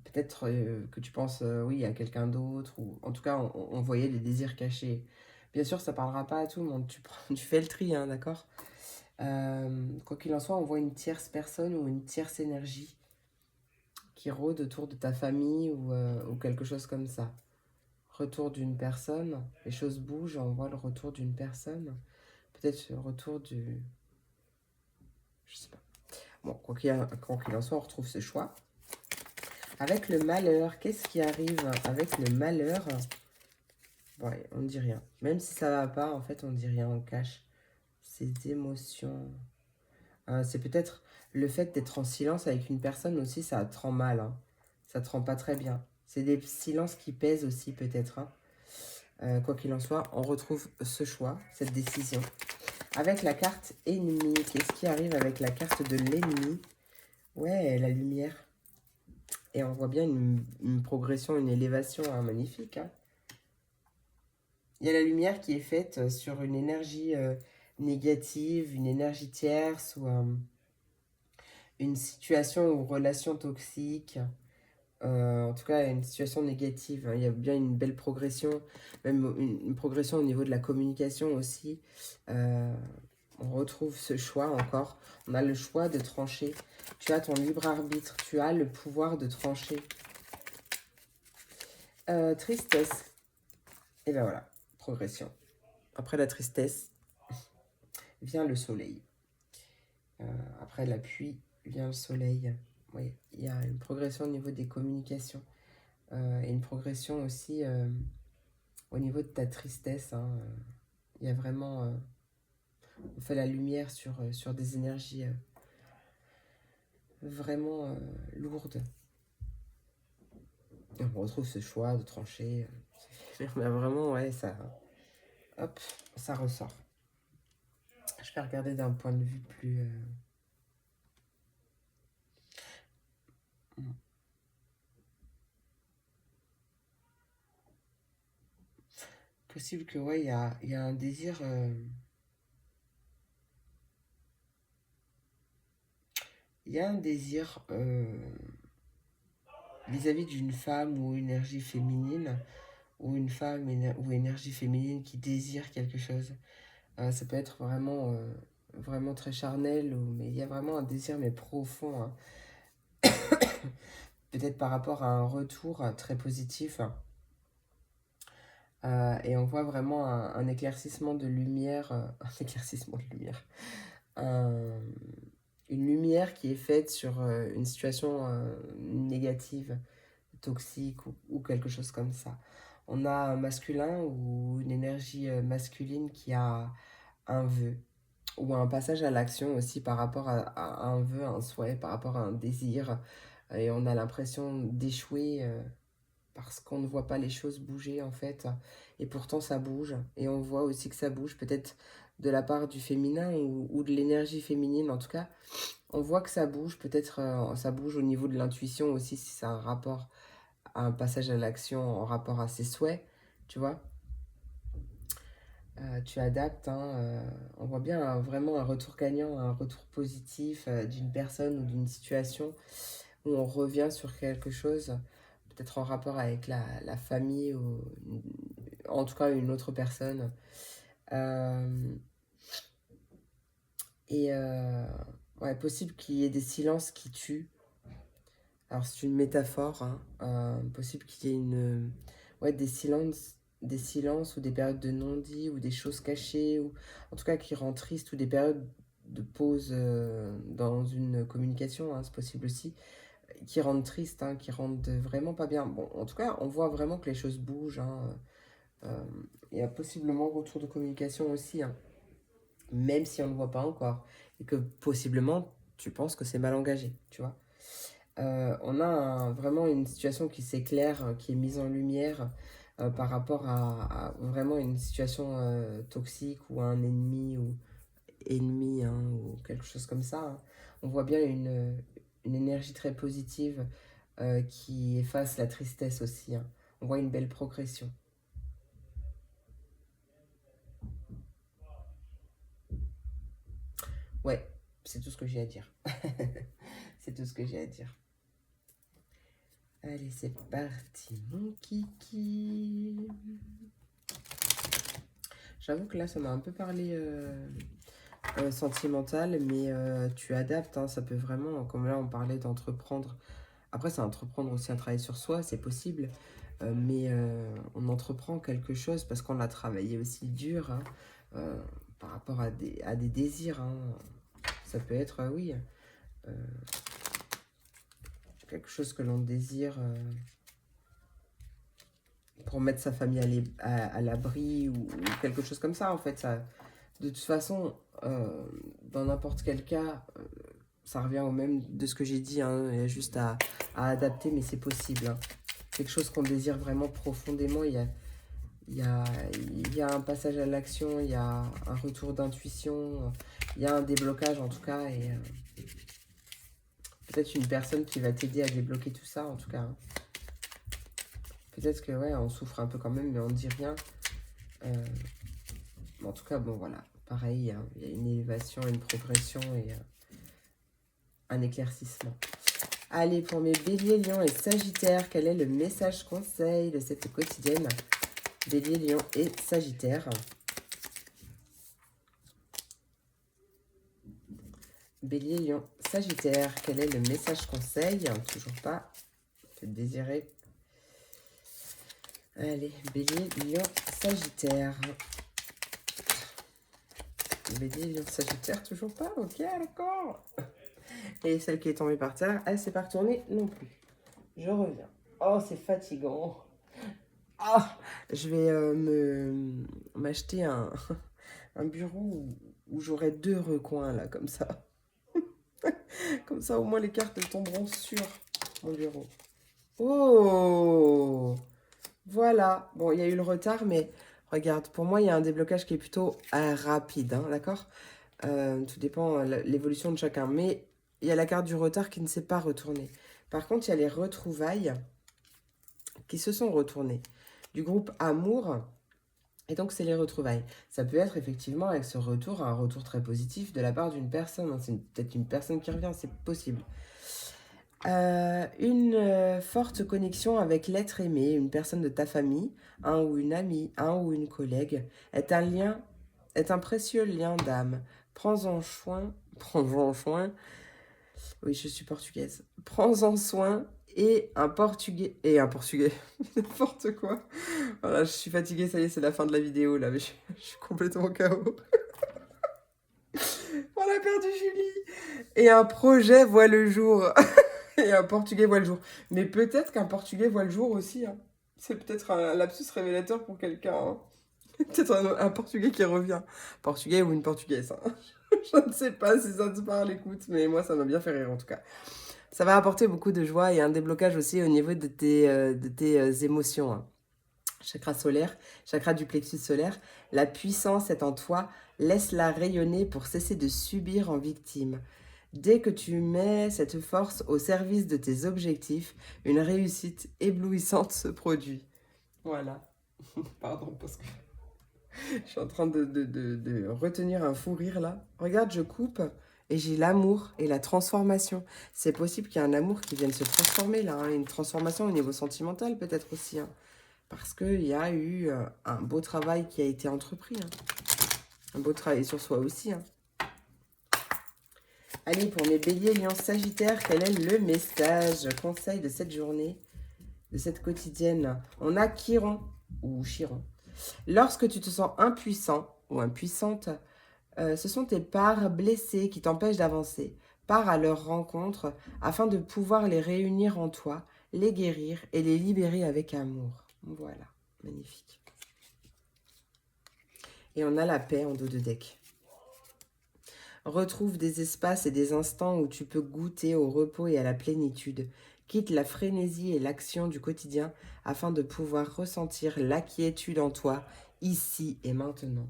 peut-être que tu penses, oui, à quelqu'un d'autre, ou en tout cas, on voyait des désirs cachés. Bien sûr, ça parlera pas à tout le monde, tu fais le tri, hein, d'accord. Quoi qu'il en soit, on voit une tierce personne ou une tierce énergie qui rôde autour de ta famille ou quelque chose comme ça. Retour d'une personne, les choses bougent, on voit le retour d'une personne. Peut-être le retour du... Je sais pas. Bon, quoi qu'il en soit, on retrouve ce choix. Avec le malheur, qu'est-ce qui arrive avec le malheur? Ouais, on ne dit rien. Même si ça va pas, en fait, on ne dit rien, on cache ses émotions. C'est peut-être le fait d'être en silence avec une personne aussi, ça te rend mal, hein. Ça te rend pas très bien. C'est des silences qui pèsent aussi, peut-être, hein. Quoi qu'il en soit, on retrouve ce choix, cette décision. Avec la carte ennemie, qu'est-ce qui arrive avec la carte de l'ennemi? Ouais, la lumière. Et on voit bien une progression, une élévation, hein, magnifique, hein. Il y a la lumière qui est faite sur une énergie négative, une énergie tierce ou une situation ou relation toxique. En tout cas, une situation négative, hein. Il y a bien une belle progression, même une progression au niveau de la communication aussi. Euh, on retrouve ce choix encore. On a le choix de trancher. Tu as ton libre arbitre, tu as le pouvoir de trancher. Tristesse. Et ben voilà, progression. Après la tristesse vient le soleil. Après la pluie vient le soleil. Oui, il y a une progression au niveau des communications. Et une progression aussi au niveau de ta tristesse, hein. Il y a vraiment... on fait la lumière sur des énergies vraiment lourdes. Et on retrouve ce choix de trancher. Mais vraiment, ouais, ça... Hop, ça ressort. Je vais regarder d'un point de vue plus... possible que, ouais, il y a un désir... il y a un désir vis-à-vis d'une femme ou énergie féminine, ou une femme ou énergie féminine qui désire quelque chose. Ça peut être vraiment, vraiment très charnel, mais il y a vraiment un désir, mais profond, hein. Peut-être par rapport à un retour très positif. Et on voit vraiment un éclaircissement de lumière, un éclaircissement de lumière, un- une lumière qui est faite sur une situation négative, toxique ou quelque chose comme ça. On a un masculin ou une énergie masculine qui a un vœu ou un passage à l'action aussi par rapport à un vœu, un souhait, par rapport à un désir. Et on a l'impression d'échouer parce qu'on ne voit pas les choses bouger en fait. Et pourtant ça bouge. Et on voit aussi que ça bouge peut-être de la part du féminin ou de l'énergie féminine en tout cas. On voit que ça bouge, peut-être ça bouge au niveau de l'intuition aussi si c'est un rapport à un passage à l'action en rapport à ses souhaits, tu vois. Tu adaptes, hein, on voit bien vraiment un retour gagnant, un retour positif d'une personne ou d'une situation où on revient sur quelque chose, peut-être en rapport avec la famille ou en tout cas une autre personne. Euh, et ouais, possible qu'il y ait des silences qui tuent. Alors c'est une métaphore, hein, possible qu'il y ait ouais, des silences ou des périodes de non-dit ou des choses cachées, ou en tout cas qui rendent triste, ou des périodes de pause dans une communication, hein, c'est possible aussi, qui rendent triste, hein, qui rendent vraiment pas bien. Bon, en tout cas, on voit vraiment que les choses bougent, hein, euh, il y a possiblement retour de communication aussi, hein, même si on ne le voit pas encore, et que possiblement tu penses que c'est mal engagé, tu vois. On a vraiment une situation qui s'éclaire, qui est mise en lumière par rapport à vraiment une situation toxique ou un ennemi ou ennemi, hein, ou quelque chose comme ça, hein. On voit bien une énergie très positive qui efface la tristesse aussi, hein. On voit une belle progression. Ouais, c'est tout ce que j'ai à dire. C'est tout ce que j'ai à dire. Allez, c'est parti, mon kiki. J'avoue que là, ça m'a un peu parlé sentimental, mais tu adaptes, hein, ça peut vraiment, comme là, on parlait d'entreprendre. Après, c'est entreprendre aussi un travail sur soi, c'est possible, mais on entreprend quelque chose parce qu'on a travaillé aussi dur, hein, euh, par rapport à des désirs, hein. Ça peut être, oui, euh, quelque chose que l'on désire pour mettre sa famille à l'abri ou quelque chose comme ça, en fait. Ça, de toute façon, dans n'importe quel cas, ça revient au même de ce que j'ai dit, hein. Il y a juste à adapter, mais c'est possible, hein. Quelque chose qu'on désire vraiment profondément, il y a, il y a un passage à l'action, il y a un retour d'intuition, il y a un déblocage en tout cas, et peut-être une personne qui va t'aider à débloquer tout ça en tout cas, hein. Peut-être que ouais, on souffre un peu quand même, mais on ne dit rien. Mais en tout cas, bon voilà, pareil, hein, il y a une élévation, une progression et un éclaircissement. Allez, pour mes béliers, lions et sagittaires, quel est le message conseil de cette quotidienne? Bélier, lion et sagittaire. Bélier, lion, sagittaire, quel est le message conseil? Toujours pas, peut désirer. Allez, bélier, lion, sagittaire. Bélier, lion, sagittaire, toujours pas? Ok, d'accord. Et celle qui est tombée par terre, elle s'est pas retournée non plus. Je reviens. Oh, c'est fatigant. Ah, je vais m'acheter un bureau où j'aurai deux recoins, là, comme ça. Comme ça, au moins, les cartes elles tomberont sur mon bureau. Oh! Voilà. Bon, il y a eu le retard, mais regarde, pour moi, il y a un déblocage qui est plutôt rapide, hein, d'accord? Tout dépend de l'évolution de chacun. Mais il y a la carte du retard qui ne s'est pas retournée. Par contre, il y a les retrouvailles qui se sont retournées du groupe Amour. Et donc, c'est les retrouvailles. Ça peut être effectivement avec ce retour, un retour très positif de la part d'une personne, hein. C'est peut-être une personne qui revient, c'est possible. Une forte connexion avec l'être aimé, une personne de ta famille, un ou une amie, un ou une collègue, est un précieux lien d'âme. Prends-en soin, prends-en soin. Oui, je suis portugaise. Prends-en soin et un portugais, n'importe quoi. Voilà, je suis fatiguée, ça y est, c'est la fin de la vidéo là, mais je suis complètement KO. On a perdu Julie. Et un projet voit le jour. et un Portugais voit le jour. Mais peut-être qu'un Portugais voit le jour aussi, hein. C'est peut-être un lapsus révélateur pour quelqu'un, hein. Peut-être un Portugais qui revient. Portugais ou une Portugaise, hein. Je ne sais pas si ça te parle, écoute, mais moi, ça m'a bien fait rire en tout cas. Ça va apporter beaucoup de joie et un déblocage aussi au niveau de tes émotions, hein. Chakra solaire, chakra du plexus solaire, la puissance est en toi, laisse-la rayonner pour cesser de subir en victime. Dès que tu mets cette force au service de tes objectifs, une réussite éblouissante se produit. Voilà. Pardon, parce que je suis en train de retenir un fou rire là. Regarde, je coupe et j'ai l'amour et la transformation. C'est possible qu'il y ait un amour qui vienne se transformer là, hein, une transformation au niveau sentimental peut-être aussi, hein, parce qu'il y a eu un beau travail qui a été entrepris, hein. Un beau travail sur soi aussi, hein. Allez, pour mes béliers, lions, sagittaires, quel est le message, conseil de cette journée, de cette quotidienne? On a Chiron, ou Chiron. Lorsque tu te sens impuissant ou impuissante, ce sont tes parts blessées qui t'empêchent d'avancer. Pars à leur rencontre afin de pouvoir les réunir en toi, les guérir et les libérer avec amour. Voilà, magnifique. Et on a la paix en dos de deck. Retrouve des espaces et des instants où tu peux goûter au repos et à la plénitude. Quitte la frénésie et l'action du quotidien afin de pouvoir ressentir la quiétude en toi, ici et maintenant.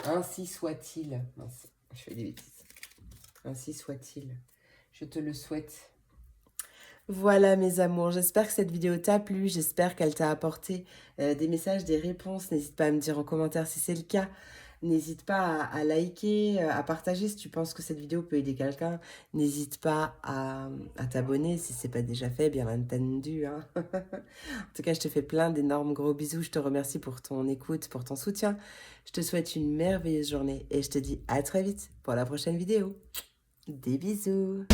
Ainsi soit-il. Mince, je fais des bêtises. Ainsi soit-il. Je te le souhaite. Voilà mes amours, j'espère que cette vidéo t'a plu, j'espère qu'elle t'a apporté des messages, des réponses. N'hésite pas à me dire en commentaire si c'est le cas. N'hésite pas à liker, à partager si tu penses que cette vidéo peut aider quelqu'un. N'hésite pas à t'abonner si ce n'est pas déjà fait, bien entendu, hein. En tout cas, je te fais plein d'énormes gros bisous. Je te remercie pour ton écoute, pour ton soutien. Je te souhaite une merveilleuse journée et je te dis à très vite pour la prochaine vidéo. Des bisous.